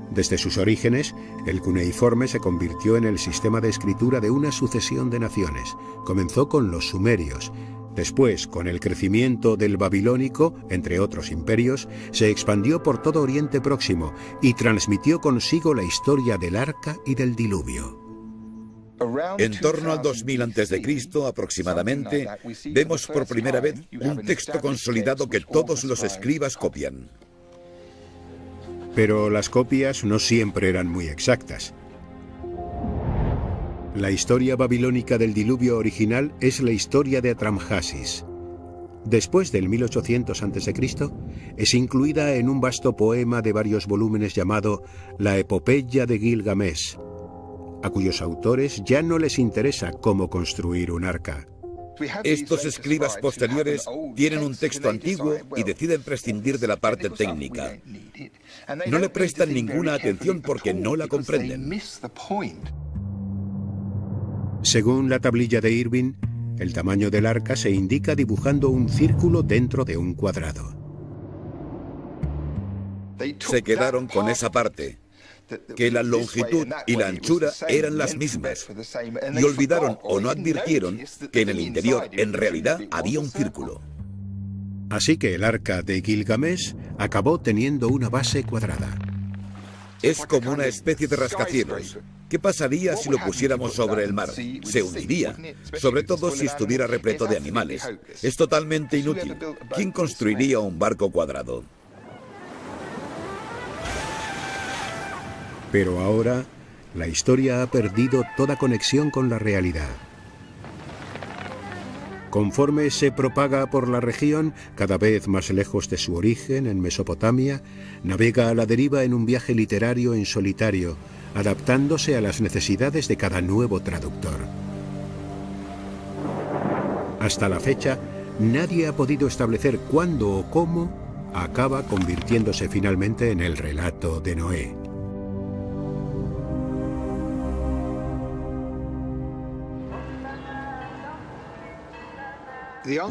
Desde sus orígenes, el cuneiforme se convirtió en el sistema de escritura de una sucesión de naciones. Comenzó con los sumerios. Después, con el crecimiento del babilónico, entre otros imperios, se expandió por todo Oriente Próximo y transmitió consigo la historia del Arca y del Diluvio. En torno al 2000 a.C. aproximadamente, vemos por primera vez un texto consolidado que todos los escribas copian. Pero las copias no siempre eran muy exactas. La historia babilónica del diluvio original es la historia de Atramhasis. Después del 1800 a.C., es incluida en un vasto poema de varios volúmenes llamado La Epopeya de Gilgamesh, a cuyos autores ya no les interesa cómo construir un arca. Estos escribas posteriores tienen un texto antiguo y deciden prescindir de la parte técnica. No le prestan ninguna atención porque no la comprenden. Según la tablilla de Irving, el tamaño del arca se indica dibujando un círculo dentro de un cuadrado. Se quedaron con esa parte, que la longitud y la anchura eran las mismas, y olvidaron o no advirtieron que en el interior, en realidad, había un círculo. Así que el arca de Gilgamesh acabó teniendo una base cuadrada. Es como una especie de rascacielos. ¿Qué pasaría si lo pusiéramos sobre el mar? Se hundiría, sobre todo si estuviera repleto de animales. Es totalmente inútil. ¿Quién construiría un barco cuadrado? Pero ahora, la historia ha perdido toda conexión con la realidad. Conforme se propaga por la región, cada vez más lejos de su origen, en Mesopotamia, navega a la deriva en un viaje literario en solitario, adaptándose a las necesidades de cada nuevo traductor. Hasta la fecha, nadie ha podido establecer cuándo o cómo acaba convirtiéndose finalmente en el relato de Noé.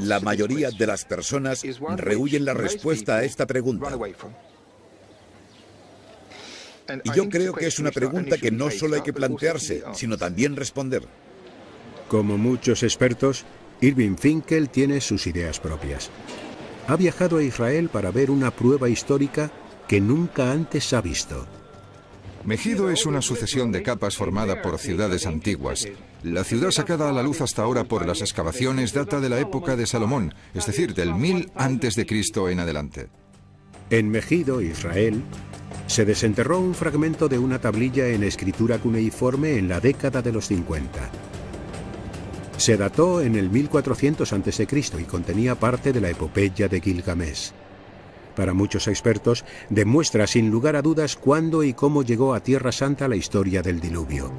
La mayoría de las personas rehúyen la respuesta a esta pregunta. Y yo creo que es una pregunta que no solo hay que plantearse, sino también responder. Como muchos expertos, Irving Finkel tiene sus ideas propias. Ha viajado a Israel para ver una prueba histórica que nunca antes ha visto. Megido es una sucesión de capas formada por ciudades antiguas. La ciudad sacada a la luz hasta ahora por las excavaciones data de la época de Salomón, es decir, del 1000 a.C. en adelante. En Megido, Israel, se desenterró un fragmento de una tablilla en escritura cuneiforme en la década de los 50. Se dató en el 1400 a.C. y contenía parte de la epopeya de Gilgamesh. Para muchos expertos, demuestra sin lugar a dudas cuándo y cómo llegó a Tierra Santa la historia del diluvio.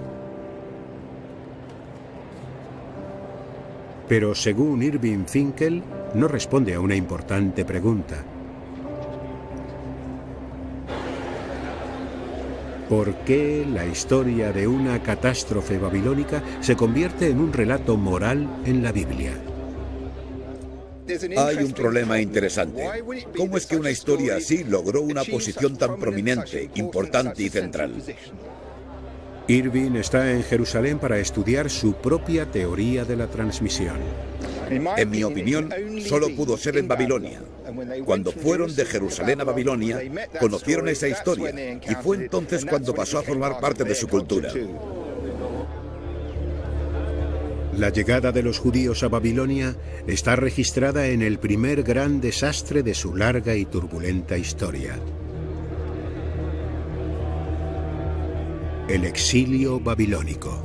Pero según Irving Finkel, no responde a una importante pregunta. ¿Por qué la historia de una catástrofe babilónica se convierte en un relato moral en la Biblia? Hay un problema interesante. ¿Cómo es que una historia así logró una posición tan prominente, importante y central? Irving está en Jerusalén para estudiar su propia teoría de la transmisión. En mi opinión, solo pudo ser en Babilonia. Cuando fueron de Jerusalén a Babilonia, conocieron esa historia y fue entonces cuando pasó a formar parte de su cultura. La llegada de los judíos a Babilonia está registrada en el primer gran desastre de su larga y turbulenta historia: el exilio babilónico.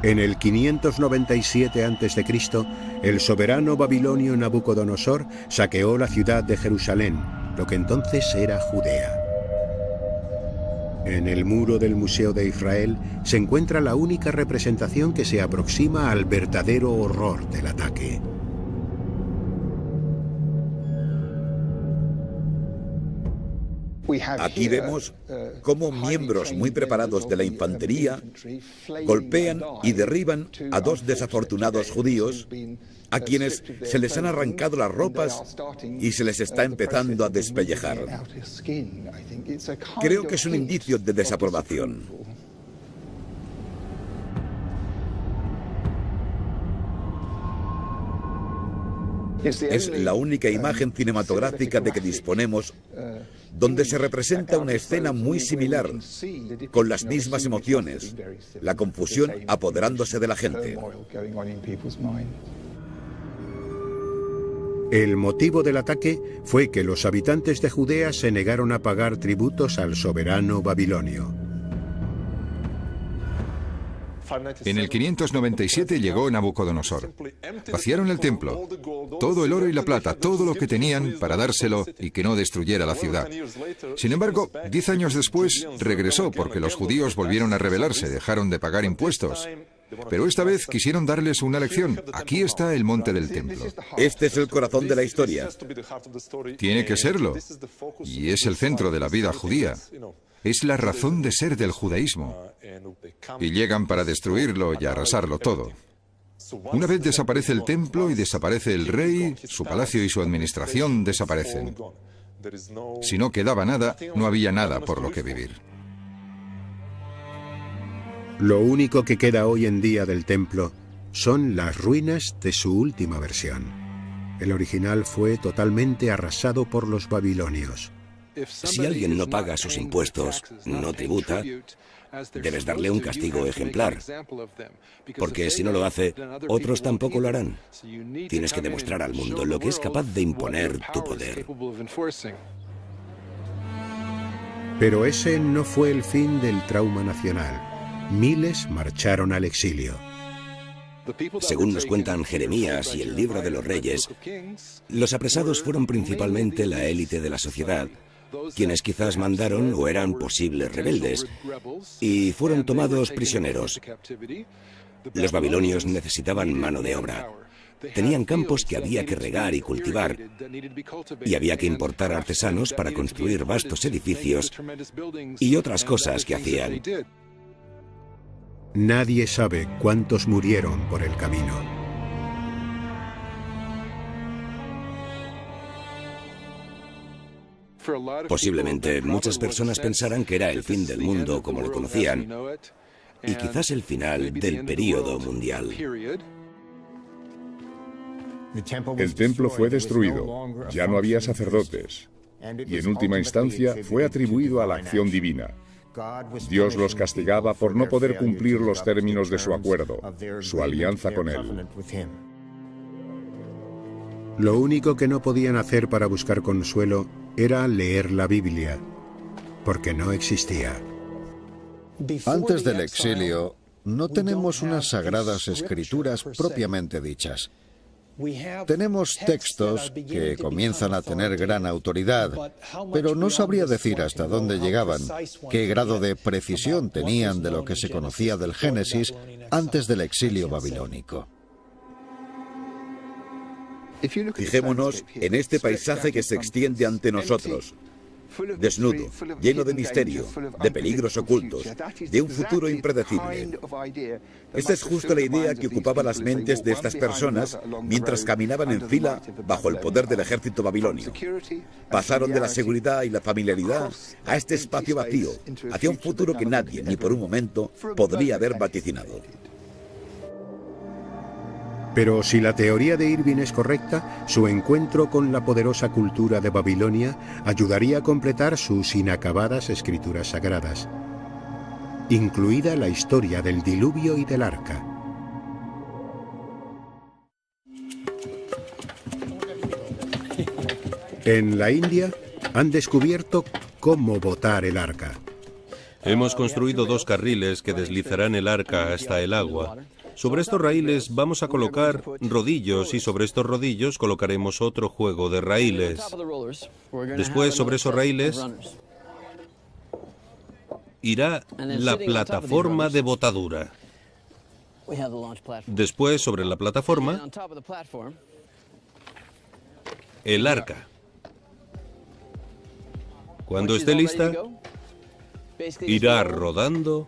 En el 597 a.C., el soberano babilonio Nabucodonosor saqueó la ciudad de Jerusalén, lo que entonces era Judea. En el muro del Museo de Israel se encuentra la única representación que se aproxima al verdadero horror del ataque. Aquí vemos cómo miembros muy preparados de la infantería golpean y derriban a dos desafortunados judíos a quienes se les han arrancado las ropas y se les está empezando a despellejar. Creo que es un indicio de desaprobación. Es la única imagen cinematográfica de que disponemos donde se representa una escena muy similar, con las mismas emociones, la confusión apoderándose de la gente. El motivo del ataque fue que los habitantes de Judea se negaron a pagar tributos al soberano babilonio. En el 597 llegó Nabucodonosor. Vaciaron el templo, todo el oro y la plata, todo lo que tenían para dárselo y que no destruyera la ciudad. Sin embargo, 10 años después regresó porque los judíos volvieron a rebelarse, dejaron de pagar impuestos. Pero esta vez quisieron darles una lección. Aquí está el monte del templo. Este es el corazón de la historia. Tiene que serlo. Y es el centro de la vida judía. Es la razón de ser del judaísmo. Y llegan para destruirlo y arrasarlo todo. Una vez desaparece el templo y desaparece el rey, su palacio y su administración desaparecen. Si no quedaba nada, no había nada por lo que vivir. Lo único que queda hoy en día del templo son las ruinas de su última versión. El original fue totalmente arrasado por los babilonios. Si alguien no paga sus impuestos, no tributa, debes darle un castigo ejemplar, porque si no lo hace, otros tampoco lo harán. Tienes que demostrar al mundo lo que es capaz de imponer tu poder. Pero ese no fue el fin del trauma nacional. Miles marcharon al exilio. Según nos cuentan Jeremías y el Libro de los Reyes, los apresados fueron principalmente la élite de la sociedad, quienes quizás mandaron o eran posibles rebeldes, y fueron tomados prisioneros. Los babilonios necesitaban mano de obra. Tenían campos que había que regar y cultivar, y había que importar artesanos para construir vastos edificios y otras cosas que hacían. Nadie sabe cuántos murieron por el camino. Posiblemente muchas personas pensaran que era el fin del mundo como lo conocían, y quizás el final del período mundial. El templo fue destruido, ya no había sacerdotes, y en última instancia fue atribuido a la acción divina. Dios los castigaba por no poder cumplir los términos de su acuerdo, su alianza con Él. Lo único que no podían hacer para buscar consuelo era leer la Biblia, porque no existía. Antes del exilio, no tenemos unas sagradas escrituras propiamente dichas. Tenemos textos que comienzan a tener gran autoridad, pero no sabría decir hasta dónde llegaban, qué grado de precisión tenían de lo que se conocía del Génesis antes del exilio babilónico. Fijémonos en este paisaje que se extiende ante nosotros. desnudo, lleno de misterio, de peligros ocultos, de un futuro impredecible. Esta es justo la idea que ocupaba las mentes de estas personas mientras caminaban en fila bajo el poder del ejército babilonio. Pasaron de la seguridad y la familiaridad a este espacio vacío, hacia un futuro que nadie, ni por un momento, podría haber vaticinado. Pero si la teoría de Irving es correcta, su encuentro con la poderosa cultura de Babilonia ayudaría a completar sus inacabadas escrituras sagradas, incluida la historia del diluvio y del arca. En la India han descubierto cómo botar el arca. Hemos construido 2 carriles que deslizarán el arca hasta el agua. Sobre estos raíles vamos a colocar rodillos y sobre estos rodillos colocaremos otro juego de raíles. Después, sobre esos raíles, irá la plataforma de botadura. Después, sobre la plataforma, el arca. Cuando esté lista, irá rodando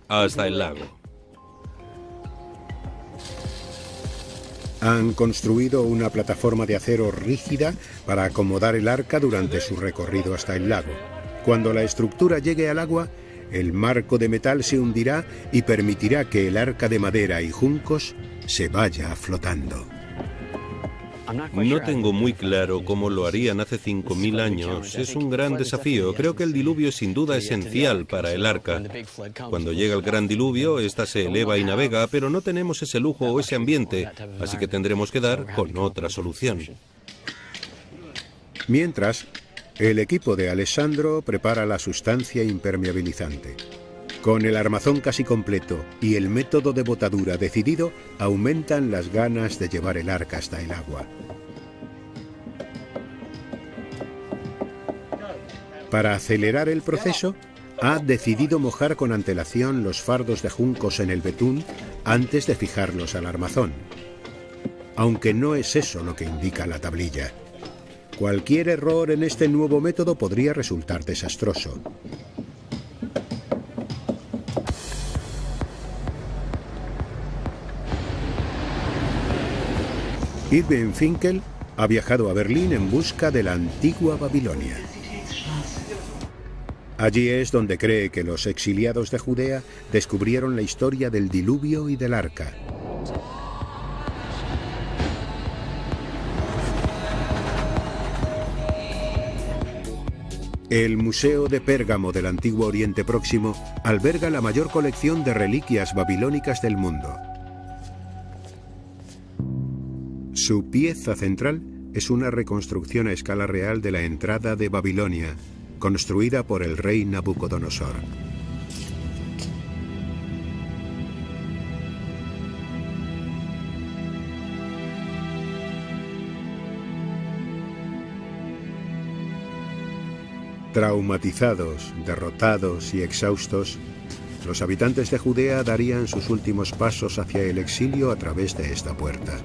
hasta el lago. Han construido una plataforma de acero rígida para acomodar el arca durante su recorrido hasta el lago. Cuando la estructura llegue al agua, el marco de metal se hundirá y permitirá que el arca de madera y juncos se vaya flotando. No tengo muy claro cómo lo harían hace 5000 años. Es un gran desafío. Creo que el diluvio es sin duda esencial para el arca. Cuando llega el gran diluvio, esta se eleva y navega, pero no tenemos ese lujo o ese ambiente, así que tendremos que dar con otra solución. Mientras, el equipo de Alessandro prepara la sustancia impermeabilizante. Con el armazón casi completo y el método de botadura decidido, aumentan las ganas de llevar el arca hasta el agua. Para acelerar el proceso, ha decidido mojar con antelación los fardos de juncos en el betún antes de fijarlos al armazón. Aunque no es eso lo que indica la tablilla. Cualquier error en este nuevo método podría resultar desastroso. Irving Finkel ha viajado a Berlín en busca de la antigua Babilonia. Allí es donde cree que los exiliados de Judea descubrieron la historia del diluvio y del arca. El Museo de Pérgamo del Antiguo Oriente Próximo alberga la mayor colección de reliquias babilónicas del mundo. Su pieza central es una reconstrucción a escala real de la entrada de Babilonia, construida por el rey Nabucodonosor. Traumatizados, derrotados y exhaustos, los habitantes de Judea darían sus últimos pasos hacia el exilio a través de esta puerta.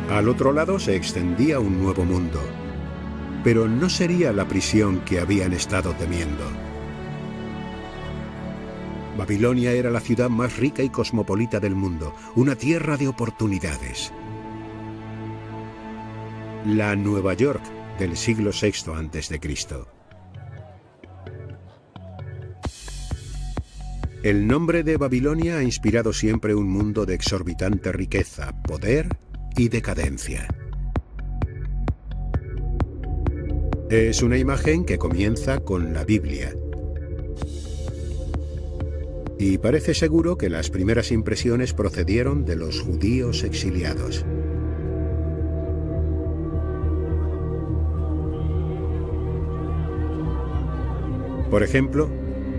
Al otro lado se extendía un nuevo mundo, pero no sería la prisión que habían estado temiendo. Babilonia era la ciudad más rica y cosmopolita del mundo, una tierra de oportunidades. La Nueva York del siglo VI a.C. El nombre de Babilonia ha inspirado siempre un mundo de exorbitante riqueza, poder y decadencia. Es una imagen que comienza con la Biblia. Y parece seguro que las primeras impresiones procedieron de los judíos exiliados. Por ejemplo,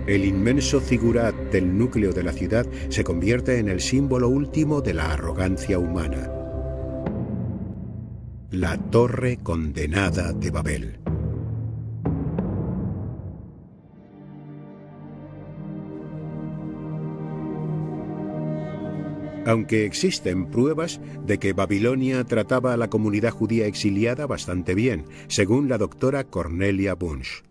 el inmenso zigurat del núcleo de la ciudad se convierte en el símbolo último de la arrogancia humana. La Torre Condenada de Babel. Aunque existen pruebas de que Babilonia trataba a la comunidad judía exiliada bastante bien, según la doctora Cornelia Bunch.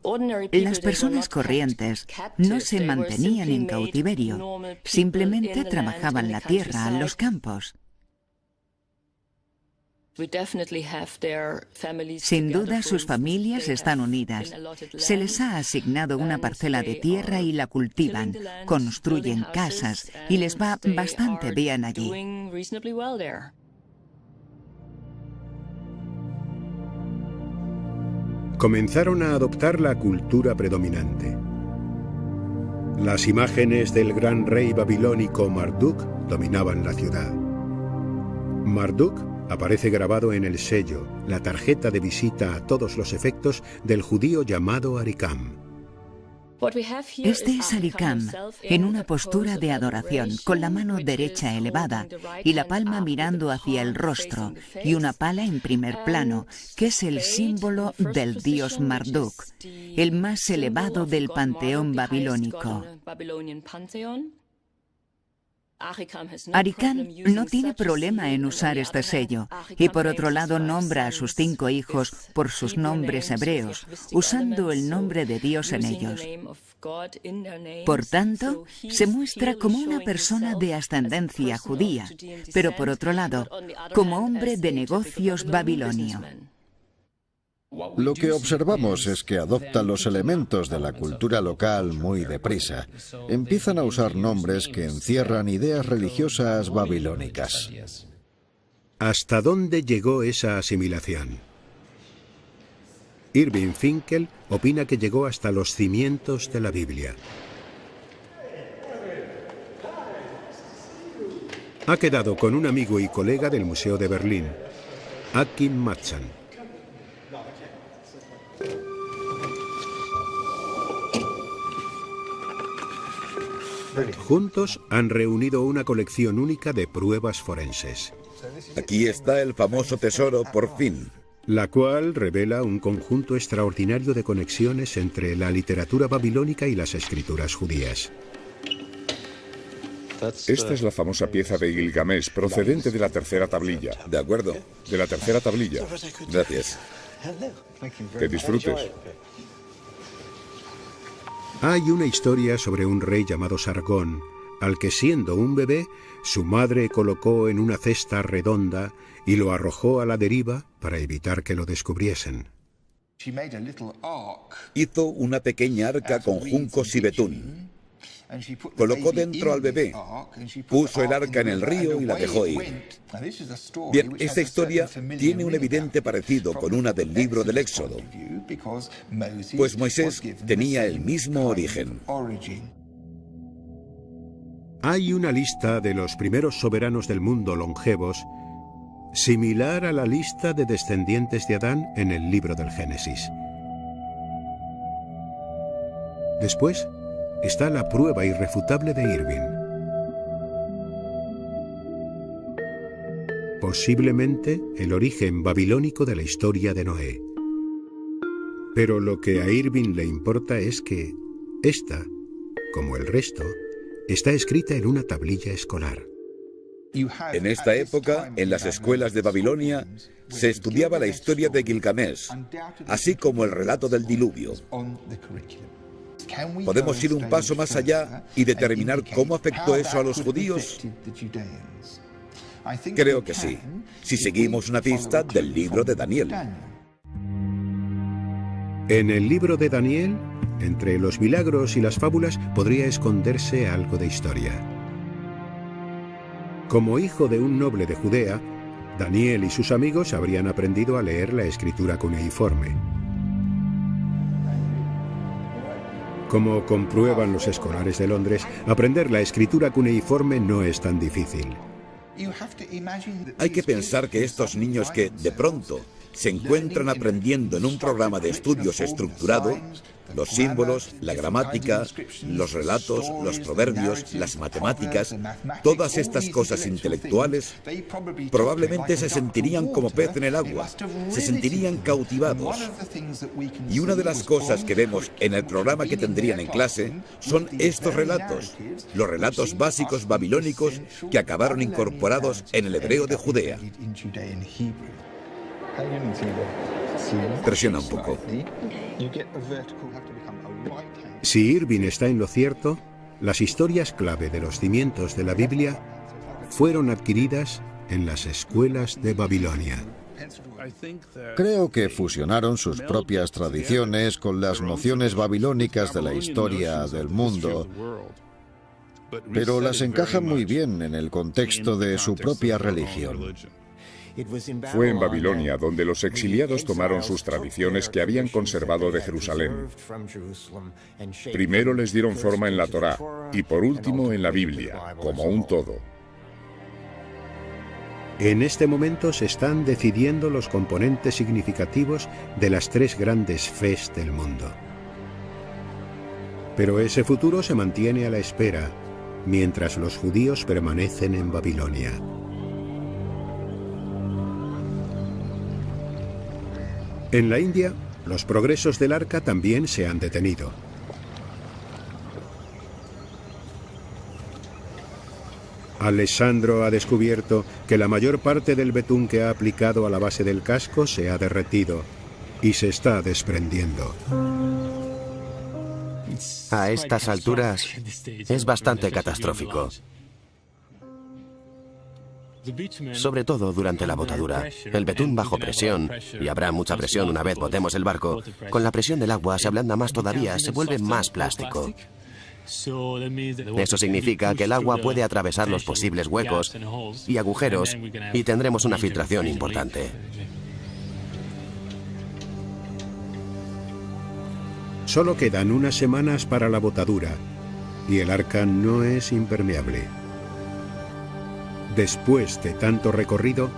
Las personas corrientes no se mantenían en cautiverio, simplemente trabajaban la tierra, los campos. Sin duda, sus familias están unidas. Se les ha asignado una parcela de tierra y la cultivan, construyen casas y les va bastante bien allí. Comenzaron a adoptar la cultura predominante. Las imágenes del gran rey babilónico Marduk dominaban la ciudad. Marduk aparece grabado en el sello, la tarjeta de visita a todos los efectos del judío llamado Arikam. Este es Arikam, en una postura de adoración, con la mano derecha elevada y la palma mirando hacia el rostro, y una pala en primer plano, que es el símbolo del dios Marduk, el más elevado del panteón babilónico. Arikam no tiene problema en usar este sello, y por otro lado nombra a sus 5 hijos por sus nombres hebreos, usando el nombre de Dios en ellos. Por tanto, se muestra como una persona de ascendencia judía, pero por otro lado, como hombre de negocios babilonio. Lo que observamos es que adopta los elementos de la cultura local muy deprisa. Empiezan a usar nombres que encierran ideas religiosas babilónicas. ¿Hasta dónde llegó esa asimilación? Irving Finkel opina que llegó hasta los cimientos de la Biblia. Ha quedado con un amigo y colega del Museo de Berlín, Akim Matzan. Juntos han reunido una colección única de pruebas forenses. Aquí está el famoso tesoro, por fin. La cual revela un conjunto extraordinario de conexiones entre la literatura babilónica y las escrituras judías. Esta es la famosa pieza de Gilgamesh, procedente de la tercera tablilla. De acuerdo. De la tercera tablilla. Gracias. Que disfrutes. Hay una historia sobre un rey llamado Sargón, al que siendo un bebé, su madre colocó en una cesta redonda y lo arrojó a la deriva para evitar que lo descubriesen. Hizo una pequeña arca con juncos y betún. Colocó dentro al bebé, puso el arca en el río y la dejó ir. Bien, esta historia tiene un evidente parecido con una del libro del Éxodo, pues Moisés tenía el mismo origen. Hay una lista de los primeros soberanos del mundo longevos, similar a la lista de descendientes de Adán en el libro del Génesis. Después está la prueba irrefutable de Irving. Posiblemente el origen babilónico de la historia de Noé. Pero lo que a Irving le importa es que esta, como el resto, está escrita en una tablilla escolar. En esta época, en las escuelas de Babilonia, se estudiaba la historia de Gilgamesh, así como el relato del diluvio. ¿Podemos ir un paso más allá y determinar cómo afectó eso a los judíos? Creo que sí, si seguimos una pista del libro de Daniel. En el libro de Daniel, entre los milagros y las fábulas, podría esconderse algo de historia. Como hijo de un noble de Judea, Daniel y sus amigos habrían aprendido a leer la escritura cuneiforme. Como comprueban los escolares de Londres, aprender la escritura cuneiforme no es tan difícil. Hay que pensar que estos niños que, de pronto, se encuentran aprendiendo en un programa de estudios estructurado, los símbolos, la gramática, los relatos, los proverbios, las matemáticas, todas estas cosas intelectuales, probablemente se sentirían como pez en el agua, se sentirían cautivados. Y una de las cosas que vemos en el programa que tendrían en clase son estos relatos, los relatos básicos babilónicos que acabaron incorporados en el hebreo de Judea. Presiona un poco. Si Irving está en lo cierto, las historias clave de los cimientos de la Biblia fueron adquiridas en las escuelas de Babilonia. Creo que fusionaron sus propias tradiciones con las nociones babilónicas de la historia del mundo, pero las encajan muy bien en el contexto de su propia religión. Fue en Babilonia donde los exiliados tomaron sus tradiciones que habían conservado de Jerusalén. Primero les dieron forma en la Torá y por último en la Biblia, como un todo. En este momento se están decidiendo los componentes significativos de las tres grandes fes del mundo. Pero ese futuro se mantiene a la espera, mientras los judíos permanecen en Babilonia. En la India, los progresos del arca también se han detenido. Alessandro ha descubierto que la mayor parte del betún que ha aplicado a la base del casco se ha derretido y se está desprendiendo. A estas alturas es bastante catastrófico. Sobre todo durante la botadura. El betún bajo presión, y habrá mucha presión una vez botemos el barco, con la presión del agua se ablanda más todavía, se vuelve más plástico. Eso significa que el agua puede atravesar los posibles huecos y agujeros y tendremos una filtración importante. Solo quedan unas semanas para la botadura y el arca no es impermeable. Después de tanto recorrido,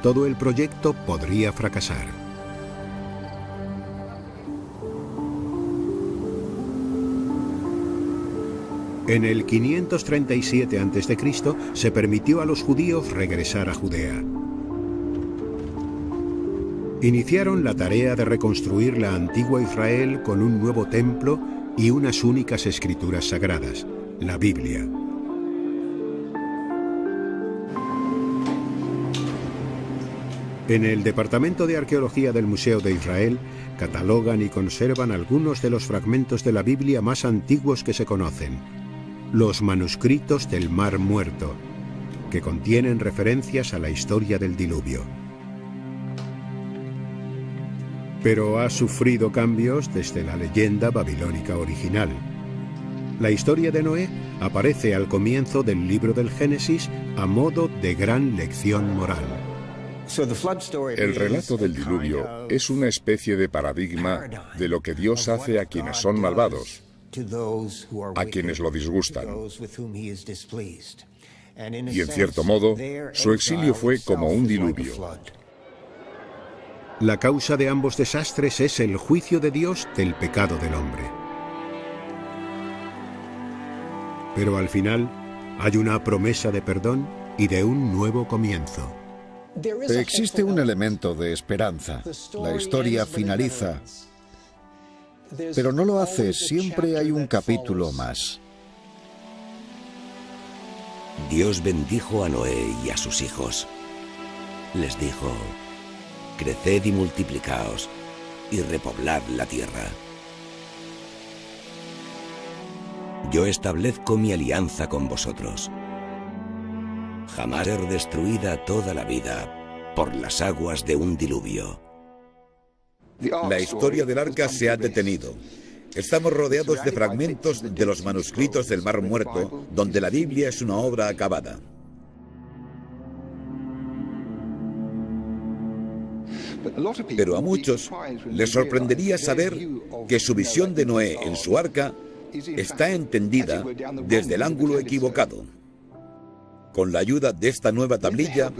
todo el proyecto podría fracasar. En el 537 a.C. se permitió a los judíos regresar a Judea. Iniciaron la tarea de reconstruir la antigua Israel con un nuevo templo y unas únicas escrituras sagradas, la Biblia. En el Departamento de Arqueología del Museo de Israel catalogan y conservan algunos de los fragmentos de la Biblia más antiguos que se conocen, los manuscritos del Mar Muerto, que contienen referencias a la historia del diluvio. Pero ha sufrido cambios desde la leyenda babilónica original. La historia de Noé aparece al comienzo del libro del Génesis a modo de gran lección moral. El relato del diluvio es una especie de paradigma de lo que Dios hace a quienes son malvados, a quienes lo disgustan. Y en cierto modo, su exilio fue como un diluvio. La causa de ambos desastres es el juicio de Dios del pecado del hombre. Pero al final hay una promesa de perdón y de un nuevo comienzo. Existe un elemento de esperanza. La historia finaliza, pero no lo hace. Siempre hay un capítulo más. Dios bendijo a Noé y a sus hijos. Les dijo: creced y multiplicaos, y repoblad la tierra. Yo establezco mi alianza con vosotros. Jamás ser destruida toda la vida por las aguas de un diluvio. La historia del arca se ha detenido. Estamos rodeados de fragmentos de los manuscritos del Mar Muerto, donde la Biblia es una obra acabada. Pero a muchos les sorprendería saber que su visión de Noé en su arca está entendida desde el ángulo equivocado. Con la ayuda de esta nueva tablilla,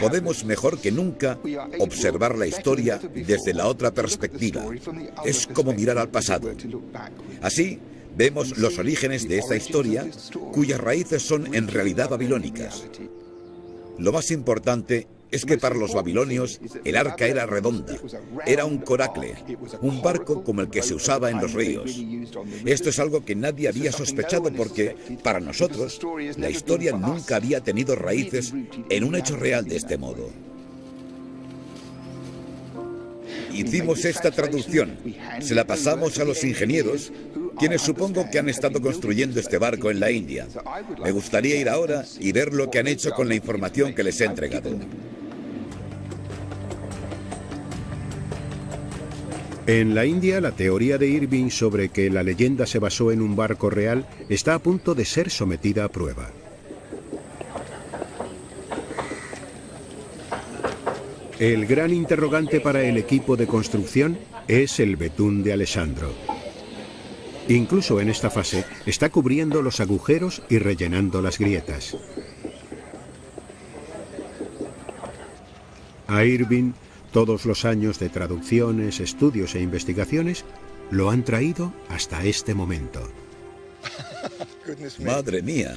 podemos mejor que nunca observar la historia desde la otra perspectiva. Es como mirar al pasado. Así, vemos los orígenes de esta historia, cuyas raíces son en realidad babilónicas. Lo más importante es que para los babilonios el arca era redonda, era un coracle, un barco como el que se usaba en los ríos. Esto es algo que nadie había sospechado porque, para nosotros, la historia nunca había tenido raíces en un hecho real de este modo. Hicimos esta traducción, se la pasamos a los ingenieros, quienes supongo que han estado construyendo este barco en la India. Me gustaría ir ahora y ver lo que han hecho con la información que les he entregado. En la India, la teoría de Irving sobre que la leyenda se basó en un barco real está a punto de ser sometida a prueba. El gran interrogante para el equipo de construcción es el betún de Alessandro. Incluso en esta fase está cubriendo los agujeros y rellenando las grietas. A Irving, todos los años de traducciones, estudios e investigaciones lo han traído hasta este momento. ¡Madre mía!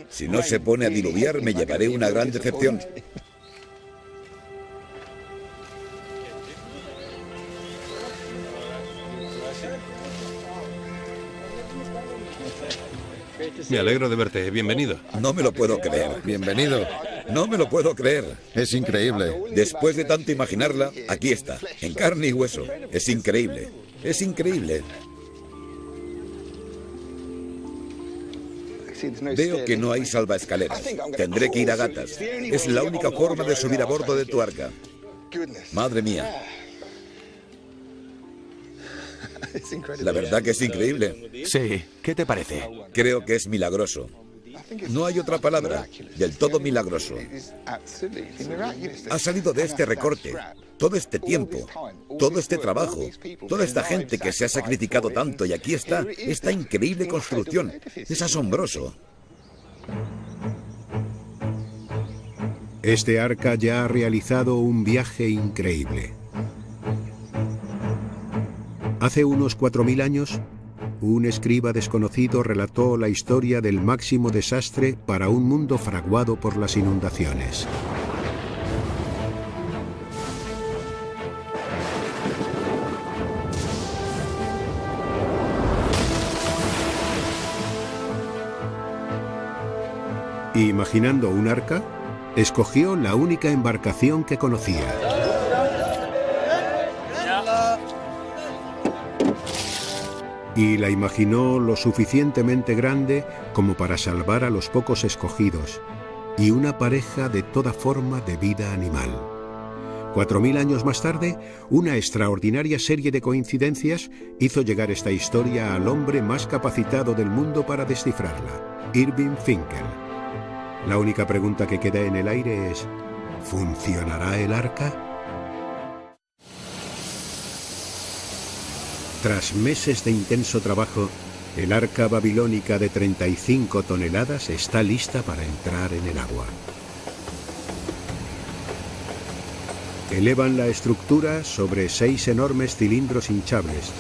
Si no se pone a diluviar, me llevaré una gran decepción. Me alegro de verte. Bienvenido. No me lo puedo creer. Bienvenido. No me lo puedo creer. Es increíble. Después de tanto imaginarla, aquí está, en carne y hueso. Es increíble. Es increíble. Veo que no hay salvaescaleras. Tendré que ir a gatas. Es la única forma de subir a bordo de tu arca. Madre mía. La verdad que es increíble. Sí, ¿qué te parece? Creo que es milagroso. No hay otra palabra. Del todo milagroso. Ha salido de este recorte. Todo este tiempo, todo este trabajo, toda esta gente que se ha sacrificado tanto y aquí está, esta increíble construcción. Es asombroso. Este arca ya ha realizado un viaje increíble. Hace unos 4000 años, un escriba desconocido relató la historia del máximo desastre para un mundo fraguado por las inundaciones. Imaginando un arca, escogió la única embarcación que conocía. Y la imaginó lo suficientemente grande como para salvar a los pocos escogidos y una pareja de toda forma de vida animal. 4000 años más tarde, una extraordinaria serie de coincidencias hizo llegar esta historia al hombre más capacitado del mundo para descifrarla, Irving Finkel. La única pregunta que queda en el aire es: ¿funcionará el arca? Tras meses de intenso trabajo, el arca babilónica de 35 toneladas está lista para entrar en el agua. Elevan la estructura sobre 6 enormes cilindros hinchables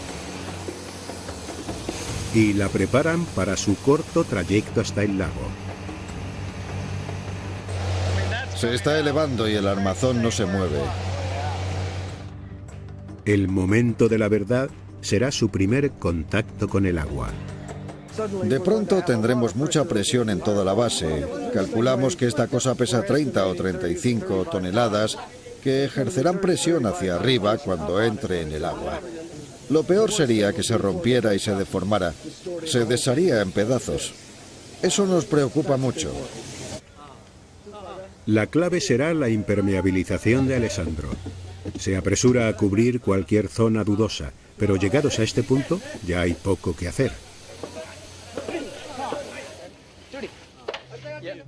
y la preparan para su corto trayecto hasta el lago. Se está elevando y el armazón no se mueve. El momento de la verdad será su primer contacto con el agua. De pronto tendremos mucha presión en toda la base. Calculamos que esta cosa pesa 30 o 35 toneladas que ejercerán presión hacia arriba cuando entre en el agua. Lo peor sería que se rompiera y se deformara. Se desharía en pedazos. Eso nos preocupa mucho. La clave será la impermeabilización de Alessandro. Se apresura a cubrir cualquier zona dudosa, pero llegados a este punto ya hay poco que hacer.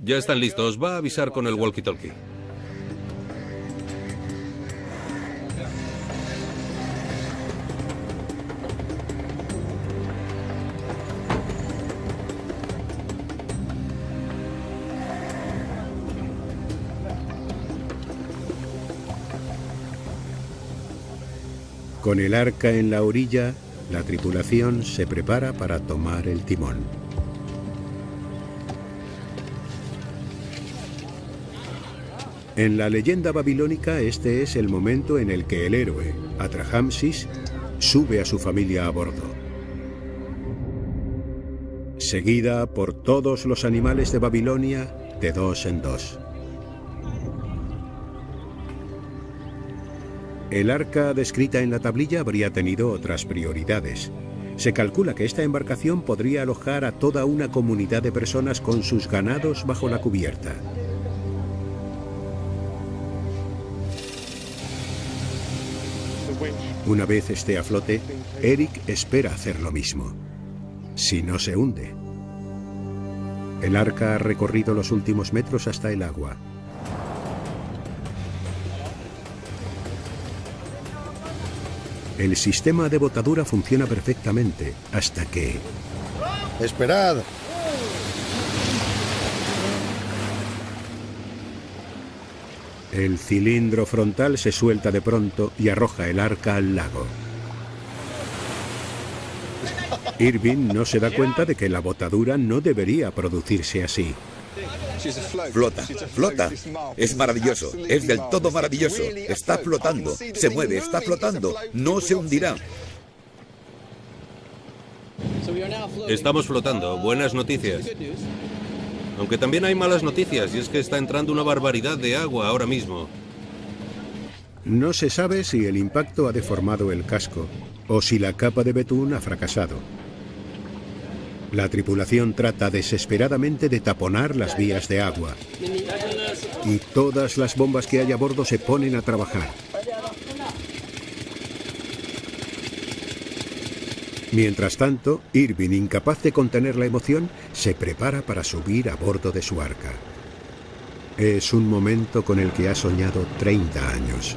Ya están listos. Va a avisar con el walkie-talkie. Con el arca en la orilla, la tripulación se prepara para tomar el timón. En la leyenda babilónica, este es el momento en el que el héroe, Atrahasis, sube a su familia a bordo. Seguida por todos los animales de Babilonia de dos en dos. El arca descrita en la tablilla habría tenido otras prioridades. Se calcula que esta embarcación podría alojar a toda una comunidad de personas con sus ganados bajo la cubierta. Una vez esté a flote, Eric espera hacer lo mismo. Si no se hunde. El arca ha recorrido los últimos metros hasta el agua. El sistema de botadura funciona perfectamente, hasta que... ¡Esperad! El cilindro frontal se suelta de pronto y arroja el arca al lago. Irving no se da cuenta de que la botadura no debería producirse así. Flota, flota. Es maravilloso, es del todo maravilloso. Está flotando, se mueve, está flotando. No se hundirá. Estamos flotando. Buenas noticias. Aunque también hay malas noticias, y es que está entrando una barbaridad de agua ahora mismo. No se sabe si el impacto ha deformado el casco o si la capa de betún ha fracasado. La tripulación trata desesperadamente de taponar las vías de agua. Y todas las bombas que hay a bordo se ponen a trabajar. Mientras tanto, Irving, incapaz de contener la emoción, se prepara para subir a bordo de su arca. Es un momento con el que ha soñado 30 años.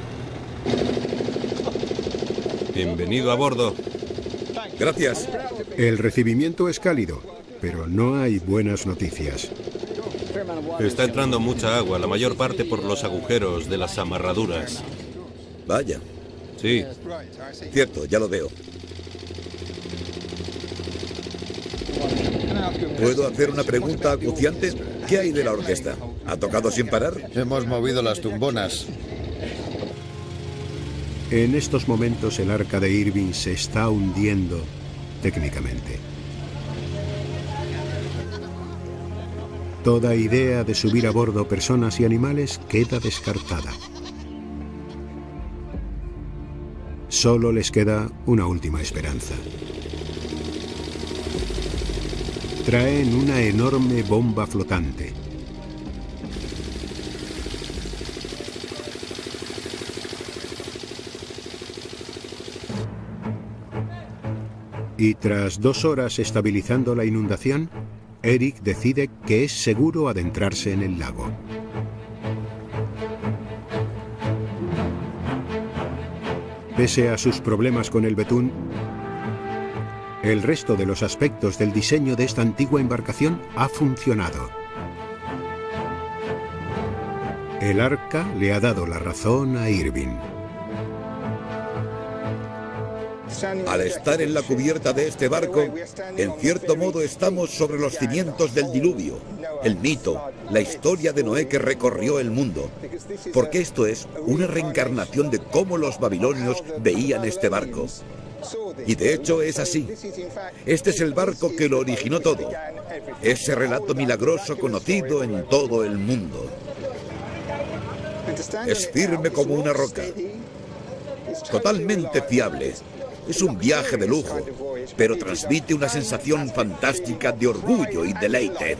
Bienvenido a bordo. Gracias. El recibimiento es cálido, pero no hay buenas noticias. Está entrando mucha agua, la mayor parte por los agujeros de las amarraduras. Vaya. Sí. Cierto, ya lo veo. ¿Puedo hacer una pregunta acuciante? ¿Qué hay de la orquesta? ¿Ha tocado sin parar? Hemos movido las tumbonas. En estos momentos el arca de Irving se está hundiendo técnicamente. Toda idea de subir a bordo personas y animales queda descartada. Solo les queda una última esperanza. Traen una enorme bomba flotante. Y tras 2 horas estabilizando la inundación, Eric decide que es seguro adentrarse en el lago. Pese a sus problemas con el betún, el resto de los aspectos del diseño de esta antigua embarcación ha funcionado. El arca le ha dado la razón a Irving. Al estar en la cubierta de este barco, en cierto modo estamos sobre los cimientos del diluvio, el mito, la historia de Noé que recorrió el mundo. Porque esto es una reencarnación de cómo los babilonios veían este barco. Y de hecho es así. Este es el barco que lo originó todo. Ese relato milagroso conocido en todo el mundo. Es firme como una roca. Totalmente fiable. Es un viaje de lujo, pero transmite una sensación fantástica de orgullo y deleite.